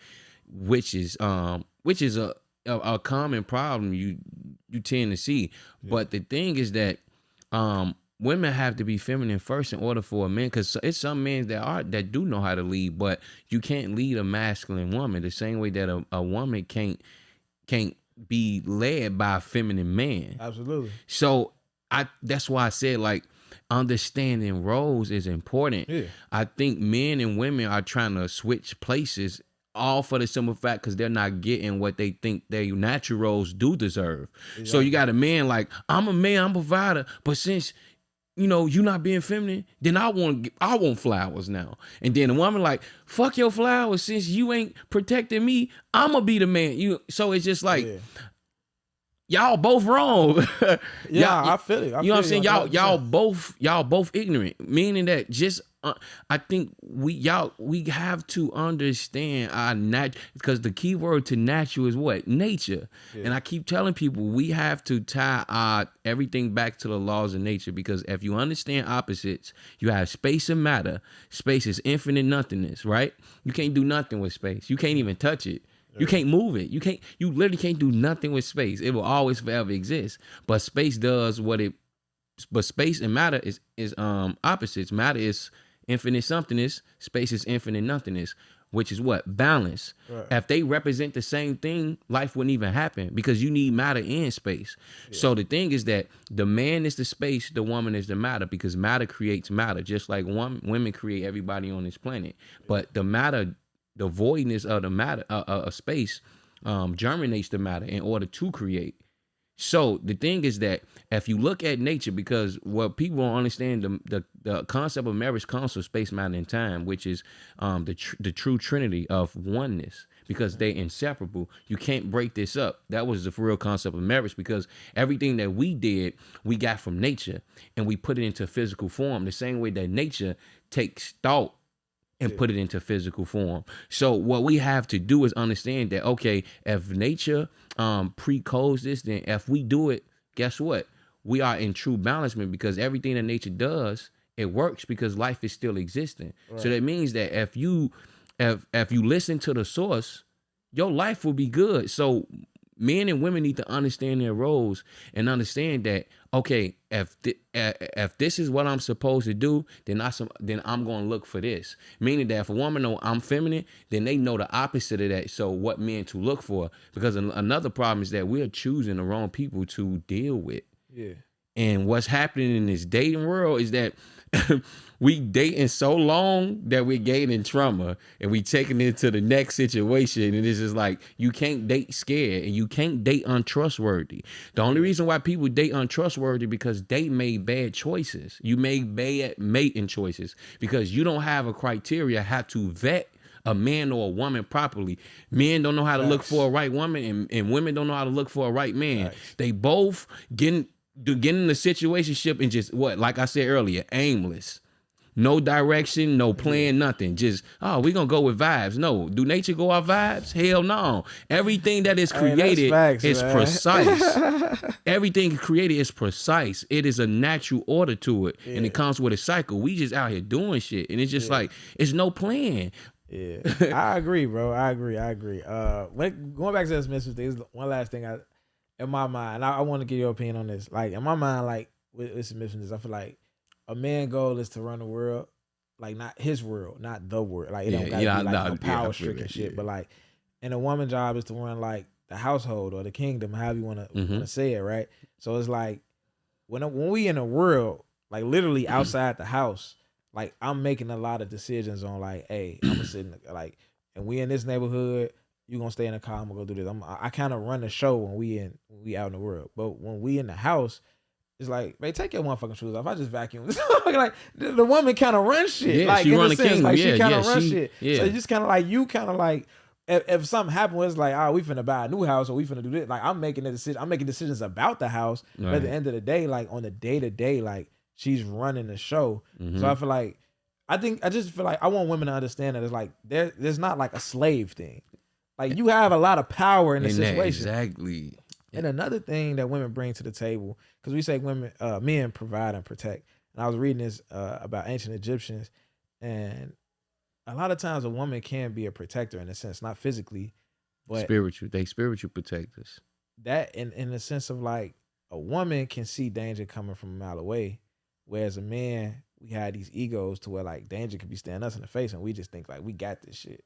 which is a common problem you tend to see. Yeah. But the thing is that women have to be feminine first in order for a man, because it's some men that do know how to lead, but you can't lead a masculine woman the same way that a woman can't be led by a feminine man. Absolutely. So that's why I said, like, understanding roles is important. Yeah. I think men and women are trying to switch places, all for the simple fact because they're not getting what they think their natural roles do deserve. Exactly. So you got a man like, I'm a man, I'm a provider, but since you not being feminine, then I want flowers now. And then a woman like, fuck your flowers, since you ain't protecting me, I'ma be the man. So it's just like, y'all both wrong. Yeah, I feel it. You know what I'm saying? Y'all both ignorant. Meaning that just I think we have to understand our because the key word to natural is what? Nature. Yeah. And I keep telling people we have to tie our everything back to the laws of nature, because if you understand opposites, you have space and matter. Space is infinite nothingness, right? You can't do nothing with space. You can't even touch it. You can't move it. You literally can't do nothing with space. It will always forever exist. But space does what it but space and matter is opposites. Matter is infinite somethingness, space is infinite nothingness, which is what? Balance. Right. If they represent the same thing, life wouldn't even happen, because you need matter and space. Yeah. So the thing is that the man is the space, the woman is the matter, because matter creates matter, just like women create everybody on this planet. Yeah. But the matter, the voidness of the matter, of space, germinates the matter in order to create. So the thing is that if you look at nature, because what people don't understand, the concept of marriage comes from space, matter, and time, which is the true trinity of oneness, because they're inseparable. You can't break this up. That was the real concept of marriage, because everything that we did, we got from nature, and we put it into physical form, the same way that nature takes thought and put it into physical form. So what we have to do is understand that, okay, if nature pre-codes this, then if we do it, guess what? We are in true balancement, because everything that nature does, it works because life is still existing. Right. So that means that if you listen to the source, your life will be good. So men and women need to understand their roles and understand that, okay, if this is what I'm supposed to do, then I'm going to look for this. Meaning that if a woman know I'm feminine, then they know the opposite of that. So what men to look for? Because another problem is that we're choosing the wrong people to deal with. Yeah. And what's happening in this dating world is that we dating so long that we're gaining trauma, and we taking it to the next situation. And it's just like, you can't date scared, and you can't date untrustworthy. The only reason why people date untrustworthy because they made bad choices. You made bad mating choices because you don't have a criteria how to vet a man or a woman properly. Men don't know how to look for a right woman, and women don't know how to look for a right man. They both get in the situationship and just, what, like I said earlier, aimless. No direction, no plan, nothing. Just, we gonna go with vibes. No. Do nature go off vibes? Hell no. Everything that is created is precise. Everything created is precise. It is a natural order to it. Yeah. And it comes with a cycle. We just out here doing shit. And it's just like, it's no plan. Yeah. I agree, bro. I agree. Going back to the submissive thing, one last thing in my mind, I want to get your opinion on this. Like, in my mind, like, with submissiveness, I feel like a man's goal is to run the world, like, not his world, not the world. Like, it don't gotta be like no power stricken shit. But like, and a woman's job is to run like the household or the kingdom, however you want to say it, right? So it's like when we in the world, like literally outside the house, like I'm making a lot of decisions on like, hey, I'm gonna sit in like, and we in this neighborhood. You gonna stay in the car? I'm gonna go do this. I kind of run the show when we out in the world. But when we in the house, it's like, man, take your motherfucking shoes off. I just vacuum. Like the woman kind of runs shit. Yeah, like she in run a sense, kingdom. like yeah, she kind of yeah, runs shit. Yeah. So you just kind of like if something happened, it's like, we finna buy a new house or we finna do this. Like I'm making a decision. I'm making decisions about the house. Right. But at the end of the day, like on the day to day, like she's running the show. Mm-hmm. So I feel like I just feel like I want women to understand that it's like there's not like a slave thing. Like you have a lot of power in the situation. Exactly. And another thing that women bring to the table, because we say men provide and protect. And I was reading this about ancient Egyptians, and a lot of times a woman can be a protector in a sense, not physically, but spiritual. They spiritual protectors. That in the sense of like a woman can see danger coming from a mile away, whereas a man, we had these egos to where like danger could be staring us in the face, and we just think like we got this shit.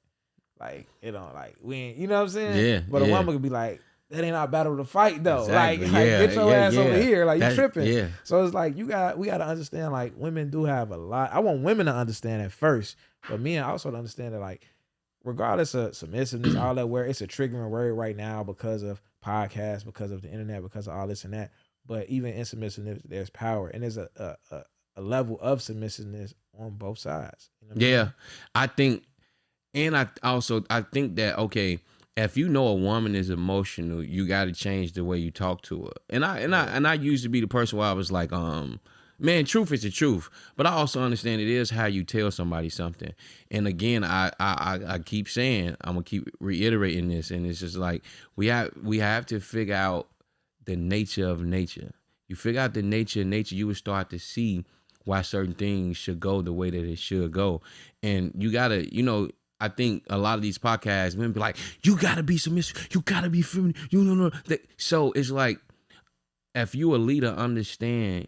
Like, it don't like we ain't, you know what I'm saying? Yeah. But a woman could be like, that ain't our battle to fight though. Exactly. Like get your ass over here. Like you tripping. Yeah. So it's like we gotta understand like women do have a lot. I want women to understand at first, but men also to understand that like regardless of submissiveness, all that where it's a triggering word right now because of podcasts, because of the internet, because of all this and that. But even in submissiveness, there's power, and there's a level of submissiveness on both sides. You know what I mean? I think. And I think that, okay, if you know a woman is emotional, you got to change the way you talk to her. And I used to be the person where I was like, Man, truth is the truth, but I also understand it is how you tell somebody something. And again, I keep saying, I'm gonna keep reiterating this, and it's just like we have to figure out the nature of nature. You figure out the nature of nature, you would start to see why certain things should go the way that it should go. And you gotta, I think a lot of these podcasts, men be like, you gotta be submissive, you gotta be feminine, you know. So it's like, if you a leader, understand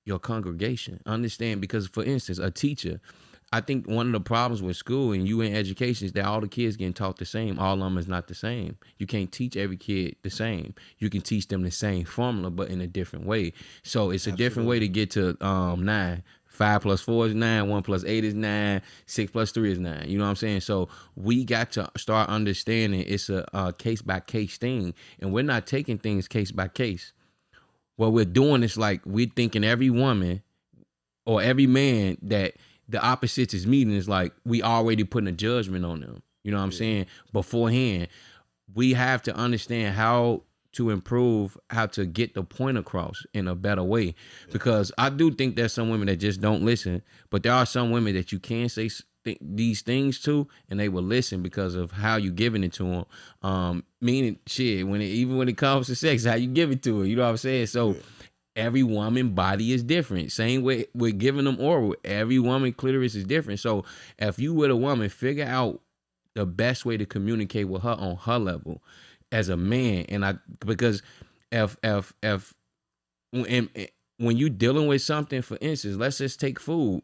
your congregation. Understand, because for instance, a teacher, I think one of the problems with school and you in education is that all the kids getting taught the same. All of them is not the same. You can't teach every kid the same. You can teach them the same formula, but in a different way. So it's a different way to get to 9. 5 plus 4 is 9. 1 plus 8 is 9. 6 plus 3 is 9. You know what I'm saying? So we got to start understanding it's a case by case thing, and we're not taking things case by case. What we're doing is like we're thinking every woman or every man that the opposites is meeting is like we already putting a judgment on them. You know what I'm saying? Beforehand, we have to understand how to improve, how to get the point across in a better way. Because I do think there's some women that just don't listen, but there are some women that you can say these things to, and they will listen because of how you giving it to them. Meaning, shit, even when it comes to sex, how you give it to her. You know what I'm saying? So every woman body is different. Same way we're giving them oral. Every woman clitoris is different. So if you with a woman, figure out the best way to communicate with her on her level as a man. And because if when you dealing with something, for instance, let's just take food.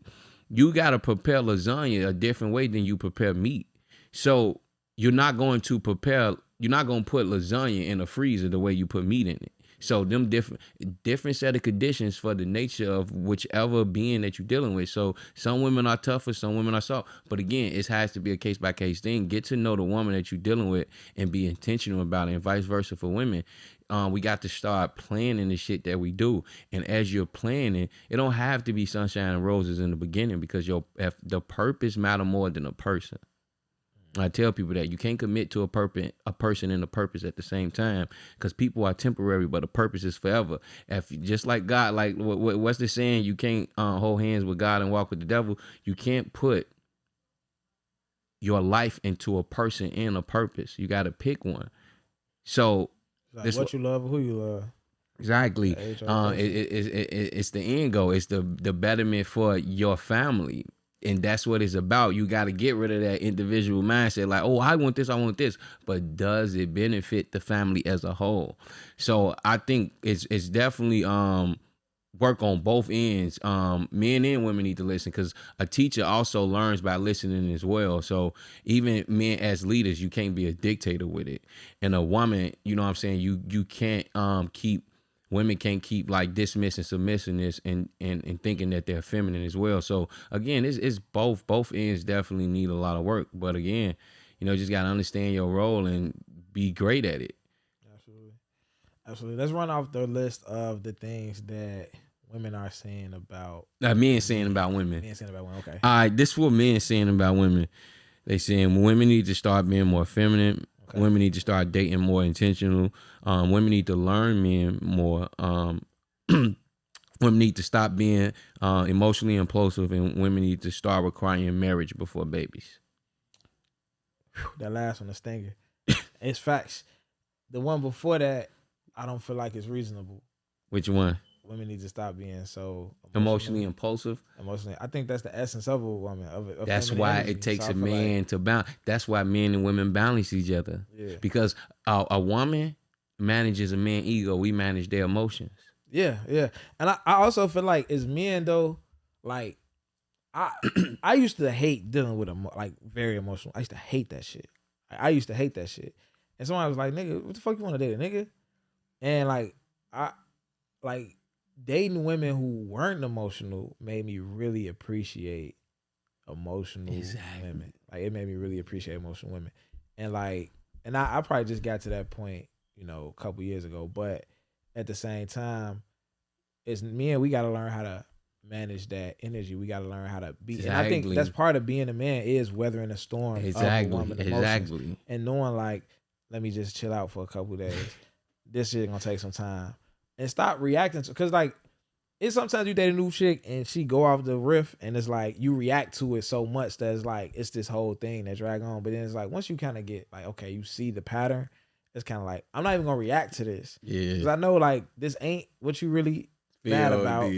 You got to prepare lasagna a different way than you prepare meat. So you're not going to put lasagna in a freezer the way you put meat in it. So them different set of conditions for the nature of whichever being that you're dealing with. So some women are tougher, some women are soft. But again, it has to be a case by case thing. Get to know the woman that you're dealing with and be intentional about it, and vice versa for women. We got to start planning the shit that we do. And as you're planning, it don't have to be sunshine and roses in the beginning, because if the purpose matter more than a person. I tell people that you can't commit to a person and a purpose at the same time, because people are temporary, but a purpose is forever. Just like God, like what's the saying? You can't hold hands with God and walk with the devil. You can't put your life into a person and a purpose. You got to pick one. So like what you love, who you love. Exactly. It's the end goal. It's the betterment for your family. And that's what it's about. You got to get rid of that individual mindset. Like, oh, I want this. But does it benefit the family as a whole? So I think it's definitely work on both ends. Men and women need to listen, because a teacher also learns by listening as well. So even men as leaders, you can't be a dictator with it. And a woman, you know what I'm saying, you can't women can't keep like dismissing submissiveness and thinking that they're feminine as well. So again, it's both ends definitely need a lot of work. But again, just gotta understand your role and be great at it. Absolutely. Let's run off the list of the things that women are saying about men saying about women. Men saying about women. Okay. All right, this is what men saying about women. They saying women need to start being more feminine. Okay. Women need to start dating more intentional. Women need to learn men more. Women need to stop being emotionally impulsive, and women need to start requiring marriage before babies. That last one, the stinger. It's facts. The one before that, I don't feel like it's reasonable. Which one? Women need to stop being so emotionally impulsive. I think that's the essence of a woman. Of that's why energy. It takes a man to balance. That's why men and women balance each other. Yeah. Because a woman manages a man's ego. We manage their emotions. Yeah. And I also feel like as men though, like I used to hate dealing with like very emotional. I used to hate that shit. I used to hate that shit. And somebody was like, "Nigga, what the fuck you want to date a nigga?" And like I dating women who weren't emotional made me really appreciate emotional women. Like it made me really appreciate emotional women. And I probably just got to that point, a couple years ago. But at the same time, it's men, we gotta learn how to manage that energy. We gotta learn how to be. Exactly. And I think that's part of being a man is weathering a storm of a woman's emotions. And knowing like, let me just chill out for a couple days. This shit gonna take some time. And stop reacting to, because like it's sometimes you date a new chick and she go off the riff and it's like you react to it so much that it's like it's this whole thing that drag on. But then it's like once you kind of get like, okay, you see the pattern, it's kind of like I'm not even gonna react to this. Yeah. Because I know like this ain't what you really mad about.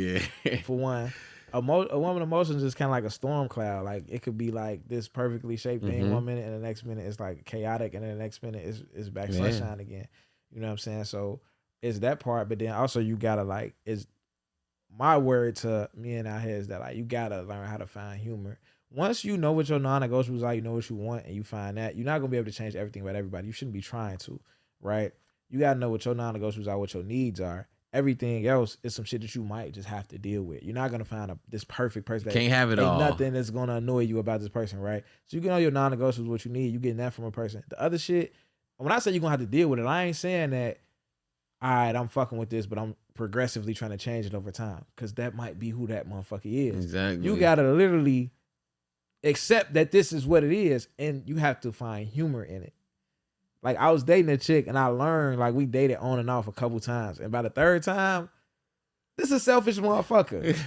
For one. A woman emotions is kind of like a storm cloud. Like it could be like this perfectly shaped thing 1 minute, and the next minute it's like chaotic, and then the next minute it's back sunshine again. You know what I'm saying? So it's that part, but then also you gotta like is my word to me and our heads that like you gotta learn how to find humor. Once you know what your non-negotiables are, you know what you want, and you find that, you're not gonna be able to change everything about everybody. You shouldn't be trying to, right? You gotta know what your non-negotiables are, what your needs are. Everything else is some shit that you might just have to deal with. You're not gonna find this perfect person. That can't have it ain't all. Nothing that's gonna annoy you about this person, right? So you get all your non-negotiables, what you need. You getting that from a person. The other shit, when I say you're gonna have to deal with it, I ain't saying that. All right, I'm fucking with this, but I'm progressively trying to change it over time because that might be who that motherfucker is. Exactly. You gotta literally accept that this is what it is, and you have to find humor in it. Like I was dating a chick and I learned like we dated on and off a couple times. And by the third time, this is a selfish motherfucker.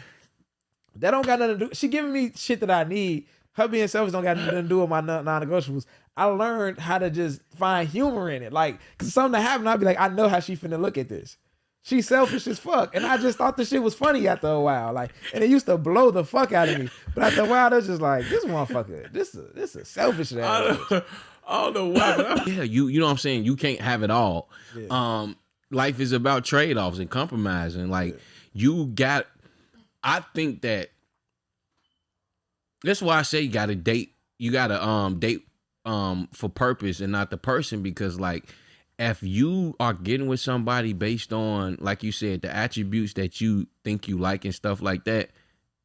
That don't got nothing to do. She giving me shit that I need. Her being selfish don't got nothing to do with my non-negotiables. I learned how to just find humor in it. Like, cause something happened, I'd be like, I know how she finna look at this. She's selfish as fuck. And I just thought the shit was funny after a while. Like, and it used to blow the fuck out of me. But after a while, it was just like, this motherfucker, this is selfish. I don't know why. Yeah, you know what I'm saying? You can't have it all. Yeah. Life is about trade-offs and compromising. Like I think that that's why I say you gotta date. You gotta date for purpose and not the person, because like if you are getting with somebody based on, like you said, the attributes that you think you like and stuff like that,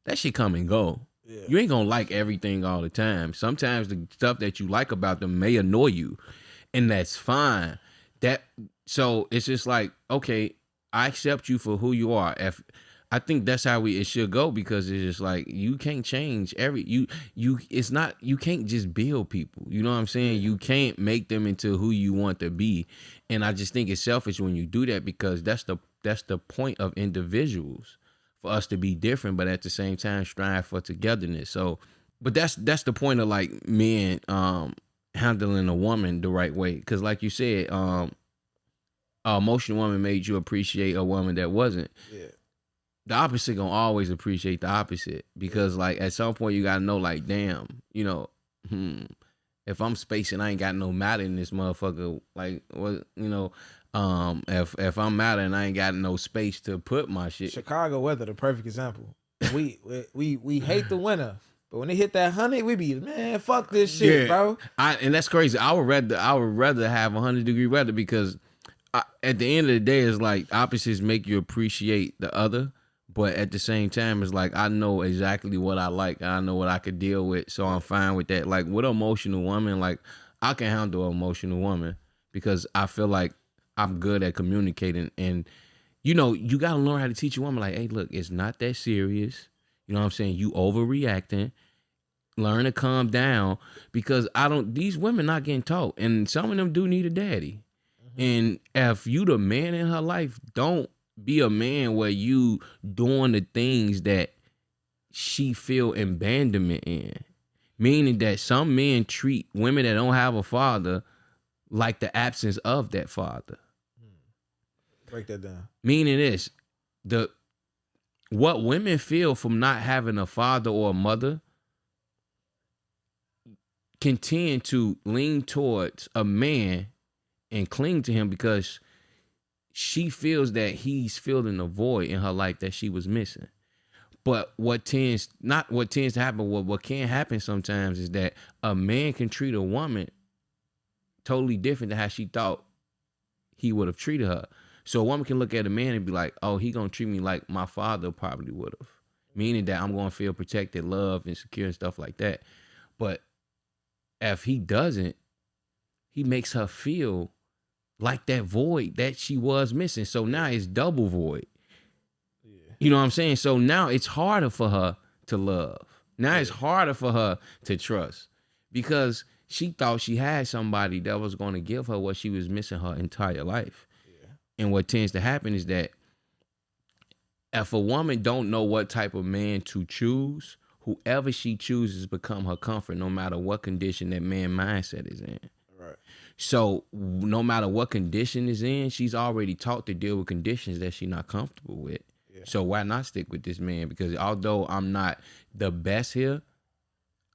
that shit come and go. Yeah. You ain't gonna like everything all the time. Sometimes the stuff that you like about them may annoy you, and that's fine. So it's just like, okay, I accept you for who you are. I think that's how it should go, because it's just like you can't change you can't just build people. You know what I'm saying? You can't make them into who you want to be. And I just think it's selfish when you do that, because that's the point of individuals, for us to be different, but at the same time strive for togetherness. So, but that's the point of like men handling a woman the right way. Because like you said, an emotional woman made you appreciate a woman that wasn't. Yeah. The opposite gonna always appreciate the opposite, because like at some point you gotta know, like, damn, you know, if I'm spacing, I ain't got no matter in this motherfucker. Like, what, you know, if I'm matter and I ain't got no space to put my shit. Chicago weather, the perfect example. We hate the winter, but when they hit that 100, we be, man, fuck this shit, bro. And that's crazy. I would rather have 100-degree weather, because at the end of the day, it's like opposites make you appreciate the other. But at the same time, it's like I know exactly what I like. I know what I could deal with, so I'm fine with that. Like with an emotional woman, like I can handle an emotional woman, because I feel like I'm good at communicating. And you know, you gotta learn how to teach a woman, like, hey, look, it's not that serious. You know what I'm saying? You overreacting. Learn to calm down, because these women not getting taught, and some of them do need a daddy. Mm-hmm. And if you the man in her life, don't be a man where you doing the things that she feel abandonment in. Meaning that some men treat women that don't have a father like the absence of that father. Break that down. Meaning this, what women feel from not having a father or a mother can tend to lean towards a man and cling to him, because she feels that he's filling a void in her life that she was missing. But what can happen sometimes is that a man can treat a woman totally different than how she thought he would have treated her. So a woman can look at a man and be like, oh, he gonna treat me like my father probably would have. Meaning that I'm gonna feel protected, loved, and secure and stuff like that. But if he doesn't, he makes her feel like that void that she was missing. So now it's double void. Yeah. You know what I'm saying? So now it's harder for her to love. Now it's harder for her to trust, because she thought she had somebody that was going to give her what she was missing her entire life. Yeah. And what tends to happen is that if a woman don't know what type of man to choose, whoever she chooses become her comfort, no matter what condition that man mindset is in. Right. So no matter what condition is in, she's already taught to deal with conditions that she's not comfortable with. Yeah. So why not stick with this man? Because although I'm not the best here,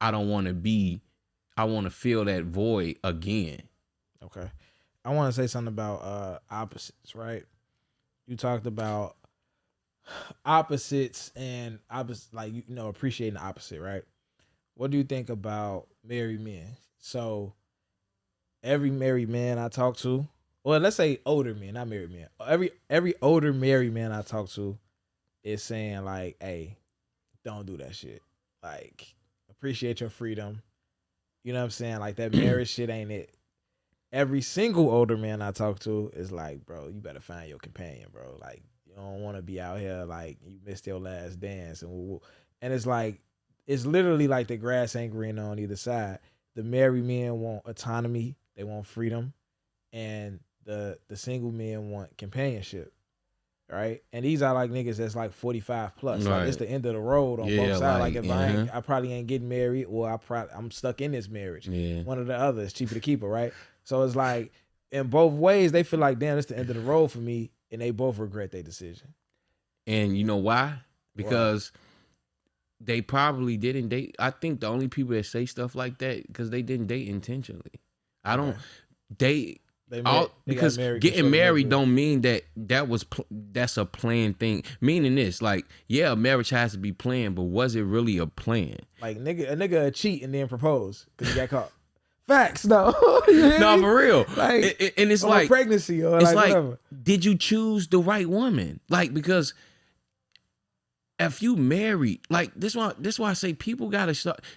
I don't want to be. I want to fill that void again. Okay. I want to say something about opposites, right? You talked about opposites and like appreciating the opposite, right? What do you think about married men? So every married man I talk to, well, let's say older men, not married men. Every older married man I talk to is saying like, "Hey, don't do that shit. Like, appreciate your freedom." You know what I'm saying? Like that marriage shit ain't it. Every single older man I talk to is like, bro, you better find your companion, bro. Like, you don't want to be out here like you missed your last dance, and it's like, it's literally like the grass ain't green on either side. The married men want autonomy, they want freedom, and the single men want companionship, right? And these are like niggas that's like 45 plus. Right. Like it's the end of the road on both sides. Like if I probably ain't getting married, or I'm stuck in this marriage. Yeah. One or the other is cheaper to keep her, right? So it's like in both ways they feel like, damn, it's the end of the road for me, and they both regret their decision. And you know why? Because they probably didn't date. I think the only people that say stuff like that because they didn't date intentionally. I don't date. Because getting married don't mean that's a planned thing. Meaning this, like, yeah, marriage has to be planned, but was it really a plan? Like a nigga cheat and then propose because he got caught. Facts, no. No, for real. Like, and it's or like pregnancy or it's like whatever. Did you choose the right woman? Like, because if you married, like this why I say people gotta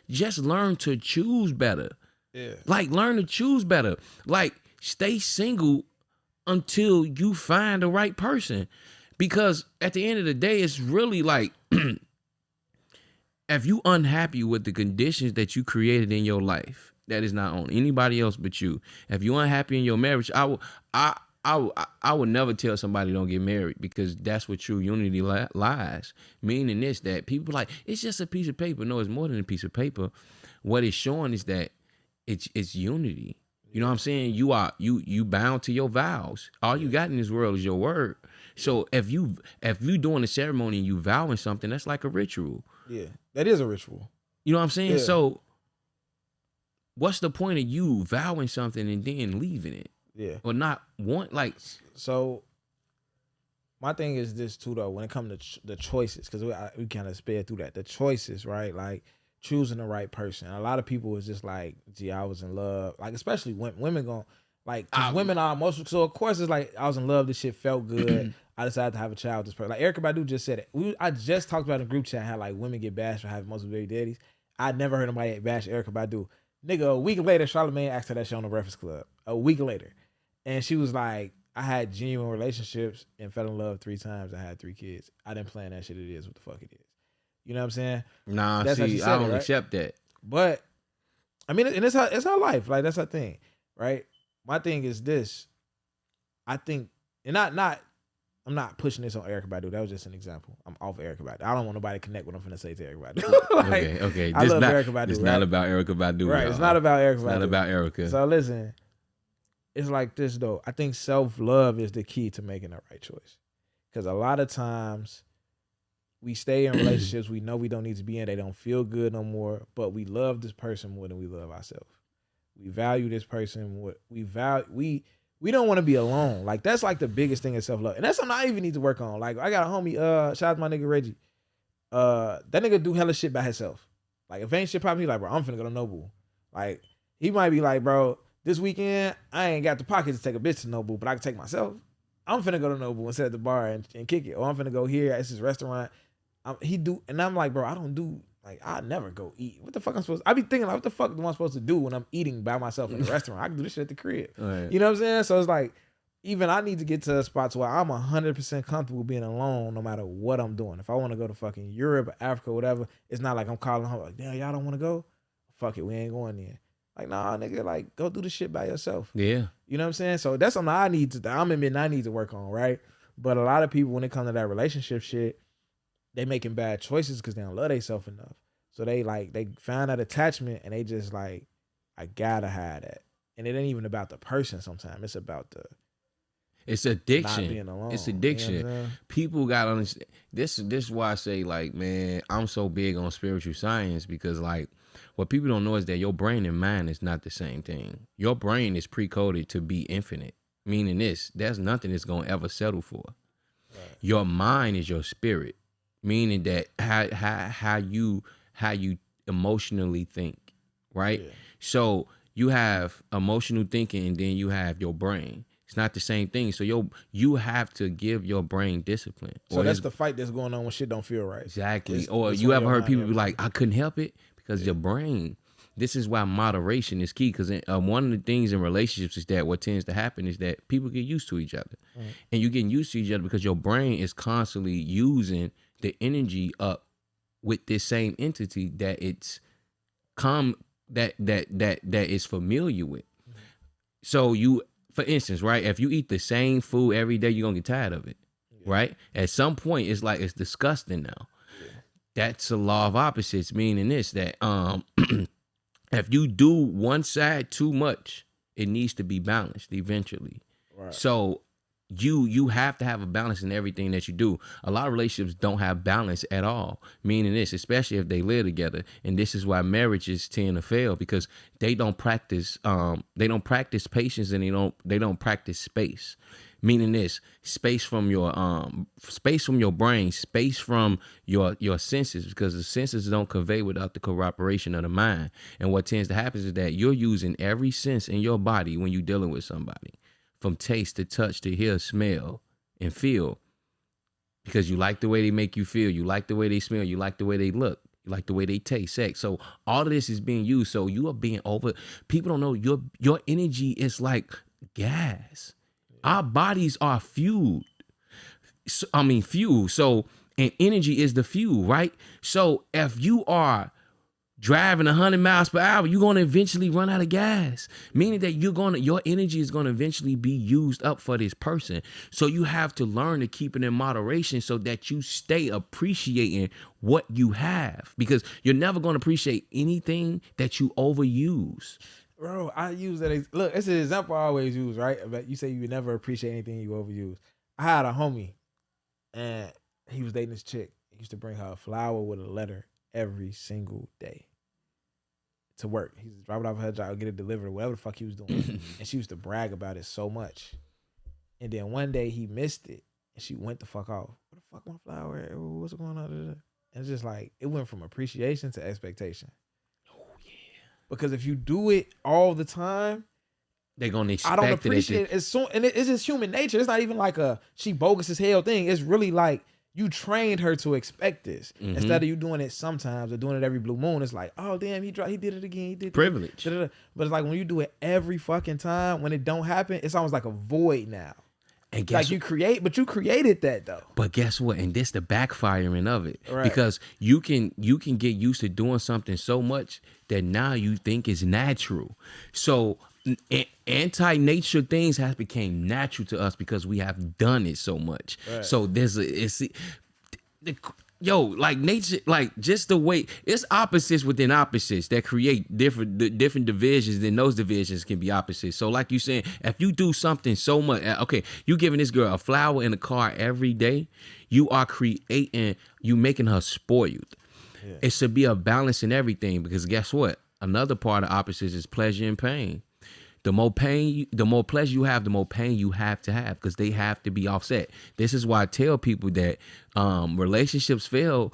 just learn to choose better. Yeah. Like learn to choose better. Like stay single until you find the right person. Because at the end of the day, it's really like if you unhappy with the conditions that you created in your life, that is not on anybody else but you. If you unhappy in your marriage, I would never tell somebody don't get married, because that's where true unity lies. Meaning this, that people like, it's just a piece of paper. No, it's more than a piece of paper. What it's showing is that it's unity. You know what I'm saying? You bound to your vows. All you got in this world is your word. So if you doing a ceremony and you vowing something, that's like a ritual. Yeah, that is a ritual. You know what I'm saying? Yeah. So what's the point of you vowing something and then leaving it? Yeah. Or not want, like. So my thing is this too, though, when it comes to the choices, because we kind of sped through that. The choices, right? Like choosing the right person. A lot of people is just like, gee, I was in love. Like, especially women going, like, cause women are emotional. So of course it's like, I was in love. This shit felt good. I decided to have a child with this person. Like Erykah Badu just said it. I just talked about in a group chat how like women get bashed for having multiple baby daddies. I never heard nobody bash Erykah Badu. Nigga, a week later, Charlamagne asked her that shit on the Breakfast Club. A week later. And she was like, I had genuine relationships and fell in love 3 times. I had 3 kids. I didn't plan that shit. It is what the fuck it is. You know what I'm saying? Nah, that's see, I don't accept that. But I mean, and it's her life. Like that's her thing, right? My thing is this. I think, and I'm not pushing this on Erykah Badu. That was just an example. I'm off Erykah Badu. I don't want nobody to connect what I'm finna say to Erykah Badu. Like, okay. I love Erykah Badu. It's not about Erykah Badu. Right. It's not about Erykah Badu. It's not about Erykah. So listen, it's like this though. I think self-love is the key to making the right choice. Because a lot of times we stay in relationships we know we don't need to be in. They don't feel good no more. But we love this person more than we love ourselves. We value this person. We don't want to be alone. Like that's like the biggest thing in self-love. And that's something I even need to work on. Like I got a homie, shout out to my nigga Reggie. That nigga do hella shit by himself. Like if ain't shit popping, he like, bro, I'm finna go to Nobu. Like he might be like, bro, this weekend I ain't got the pockets to take a bitch to Nobu, but I can take myself. I'm finna go to Nobu and sit at the bar and kick it. Or I'm finna go here. It's this restaurant. And I'm like, bro, I don't do, like, I never go eat. What the fuck I'm supposed to, I be thinking like, what the fuck am I supposed to do when I'm eating by myself in a restaurant? I can do this shit at the crib. Right. You know what I'm saying? So it's like, even I need to get to a spot where I'm 100% comfortable being alone no matter what I'm doing. If I want to go to fucking Europe, Africa, whatever, it's not like I'm calling home like, damn, y'all don't want to go? Fuck it, we ain't going there. Like, nah, nigga, like, go do the shit by yourself. Yeah. You know what I'm saying? So that's something I need to work on, right? But a lot of people, when it comes to that relationship shit, they making bad choices because they don't love themselves enough. So they find that attachment and they just like, I gotta have that. And it ain't even about the person sometimes. It's about the It's not addiction. being alone. It's You know addiction. what I'm saying? People gotta understand. This is why I say, like, man, I'm so big on spiritual science, because like what people don't know is that your brain and mind is not the same thing. Your brain is pre-coded to be infinite, meaning there's nothing that's gonna ever settle for. Right. Your mind is your spirit, meaning that how you emotionally think, right? Yeah. So you have emotional thinking, and then you have your brain. It's not the same thing. So you have to give your brain discipline. So that's the fight that's going on when shit don't feel right. Exactly. It's Or between you ever your heard mind people and be your like, I couldn't help it because your brain. This is why moderation is key, because one of the things in relationships is that what tends to happen is that people get used to each other. Right. And you're getting used to each other because your brain is constantly using the energy up with this same entity that it's that is familiar with. So you, for instance, right, if you eat the same food every day, you're gonna get tired of it. Yeah. Right? At some point it's like it's disgusting now. Yeah. That's a law of opposites, meaning this, that if you do one side too much, it needs to be balanced eventually. Right. So you have to have a balance in everything that you do. A lot of relationships don't have balance at all, meaning this, especially if they live together. And this is why marriages tend to fail, because they don't practice patience, and they don't practice space. Meaning this, space from your brain, space from your senses, because the senses don't convey without the cooperation of the mind. And what tends to happen is that you're using every sense in your body when you're dealing with somebody, from taste to touch to hear, smell, and feel, because you like the way they make you feel, you like the way they smell, you like the way they look, you like the way they taste, sex. So all of this is being used. So you are being over. People don't know your energy is like gas. Our bodies are fueled. Fuel. So, and energy is the fuel, right? So if you are driving 100 miles per hour, you're going to eventually run out of gas, meaning that your energy is going to eventually be used up for this person. So you have to learn to keep it in moderation so that you stay appreciating what you have, because you're never going to appreciate anything that you overuse. Bro, I use that. Look, it's an example I always use, right? But you say you would never appreciate anything you overuse. I had a homie, and he was dating this chick. He used to bring her a flower with a letter every single day to work. He used to drop it off her job, get it delivered, whatever the fuck he was doing. And she used to brag about it so much. And then one day he missed it, and she went the fuck off. What the fuck, my flower? What's going on? And it's just like, it went from appreciation to expectation. Because if you do it all the time, they're gonna expect I don't appreciate it. It's just human nature. It's not even like she bogus as hell thing. It's really like you trained her to expect this. Mm-hmm. Instead of you doing it sometimes or doing it every blue moon. It's like, oh damn, he did it again. He did privilege. But it's like when you do it every fucking time, when it don't happen, it's almost like a void now. And guess you created that though. But guess what? And this the backfiring of it. Right. Because you can get used to doing something so much that now you think it's natural. So anti-nature things have become natural to us because we have done it so much. Right. So like nature, like just the way it's opposites within opposites that create different divisions. Then those divisions can be opposites. So like you saying, if you do something so much, okay, you giving this girl a flower in the car every day, you are making her spoiled. Yeah. It should be a balance in everything, because guess what? Another part of opposites is pleasure and pain. The more pleasure you have, the more pain you have to have, because they have to be offset. This is why I tell people that relationships fail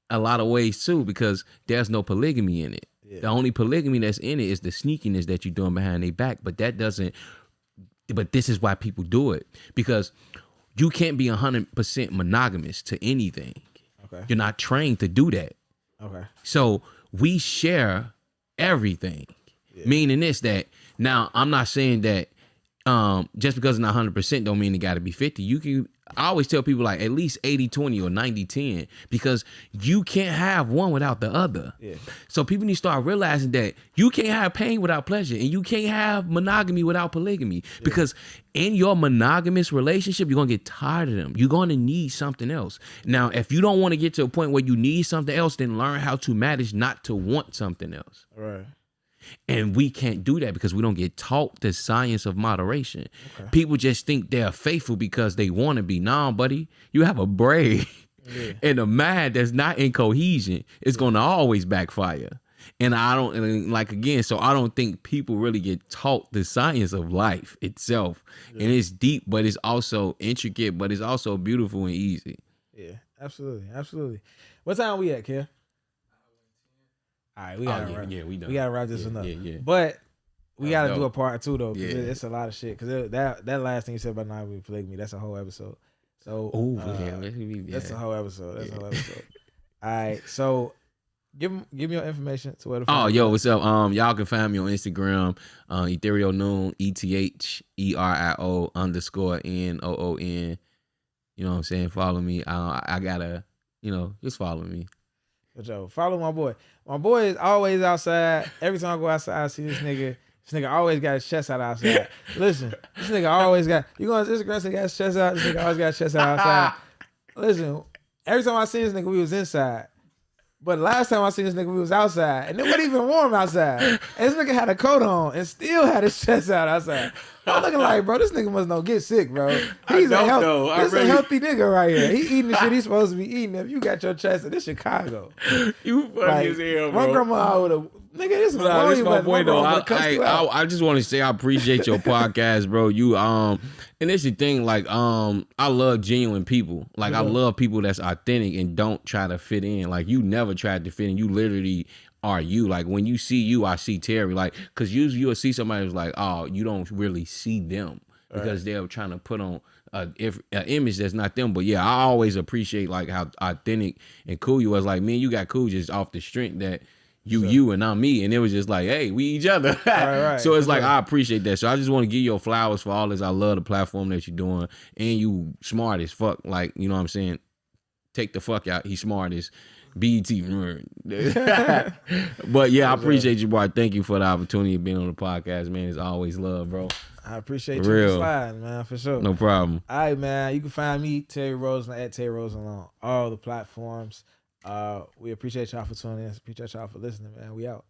a lot of ways too, because there's no polygamy in it. Yeah. The only polygamy that's in it is the sneakiness that you're doing behind their back. But this is why people do it, because you can't be 100% monogamous to anything. Okay. You're not trained to do that. Okay. So we share everything, meaning this, that now I'm not saying that just because it's not 100% don't mean it got to be 50. I always tell people like at least 80-20 or 90-10 because you can't have one without the other. Yeah. So people need to start realizing that you can't have pain without pleasure and you can't have monogamy without polygamy because in your monogamous relationship, you're going to get tired of them. You're going to need something else. Now, if you don't want to get to a point where you need something else, then learn how to manage not to want something else. Right. And we can't do that because we don't get taught the science of moderation. Okay. People just think they're faithful because they want to be. Nah, buddy, you have a brain and a mind that's not in cohesion. It's going to always backfire. And I don't think people really get taught the science of life itself. Yeah. And it's deep, but it's also intricate, but it's also beautiful and easy. Yeah, absolutely. Absolutely. What time we at, Kev? All right, we gotta wrap this one up. Yeah. But we gotta do a part 2 though, because it's a lot of shit. Because that last thing you said about non polygamy, that's a whole episode. So that's a whole episode. All right, so give me your information to where to find you. What's up? Y'all can find me on Instagram, Etherio Noon, ETHERIO_NOON. You know what I'm saying? Follow me. I gotta, just follow me. But yo, follow my boy. My boy is always outside. Every time I go outside, I see this nigga. This nigga always got his chest out outside. Listen, this nigga always got. You go on Instagram, this nigga got his chest out. This nigga always got his chest out outside. Listen, every time I see this nigga, we was inside. But last time I seen this nigga, we was outside. And it wasn't even warm outside. And this nigga had a coat on and still had his chest out outside. I'm looking like, bro, this nigga must not get sick, bro. He's a healthy nigga right here. He eating the shit he's supposed to be eating. If you got your chest in this Chicago. You funny as hell, bro. My grandma would have, nigga, this is my boy though. I just want to say I appreciate your podcast, bro. You and it's the thing, like I love genuine people. Like I love people that's authentic and don't try to fit in. Like you never tried to fit in. You literally are you. Like when you see you, I see Terry. Like because usually you'll see somebody who's like, oh, you don't really see them because they're trying to put on an image that's not them. But yeah, I always appreciate like how authentic and cool you was. Like, man, you got cool just off the strength that you and I'm me, and it was just like, hey, we each other. Right. So it's like I appreciate that. So I just want to give you flowers for all this. I love the platform that you're doing, and you smart as fuck. Like, you know what I'm saying? Take the fuck out. He's smart as BET. But yeah, I appreciate you, boy. Thank you for the opportunity of being on the podcast, man. It's always love, bro. I appreciate you for sliding, man, for sure. No problem. All right, man. You can find me, Terry Rosen, at Terry Rosen on all the platforms. We appreciate y'all for tuning in. Appreciate y'all for listening, man. We out.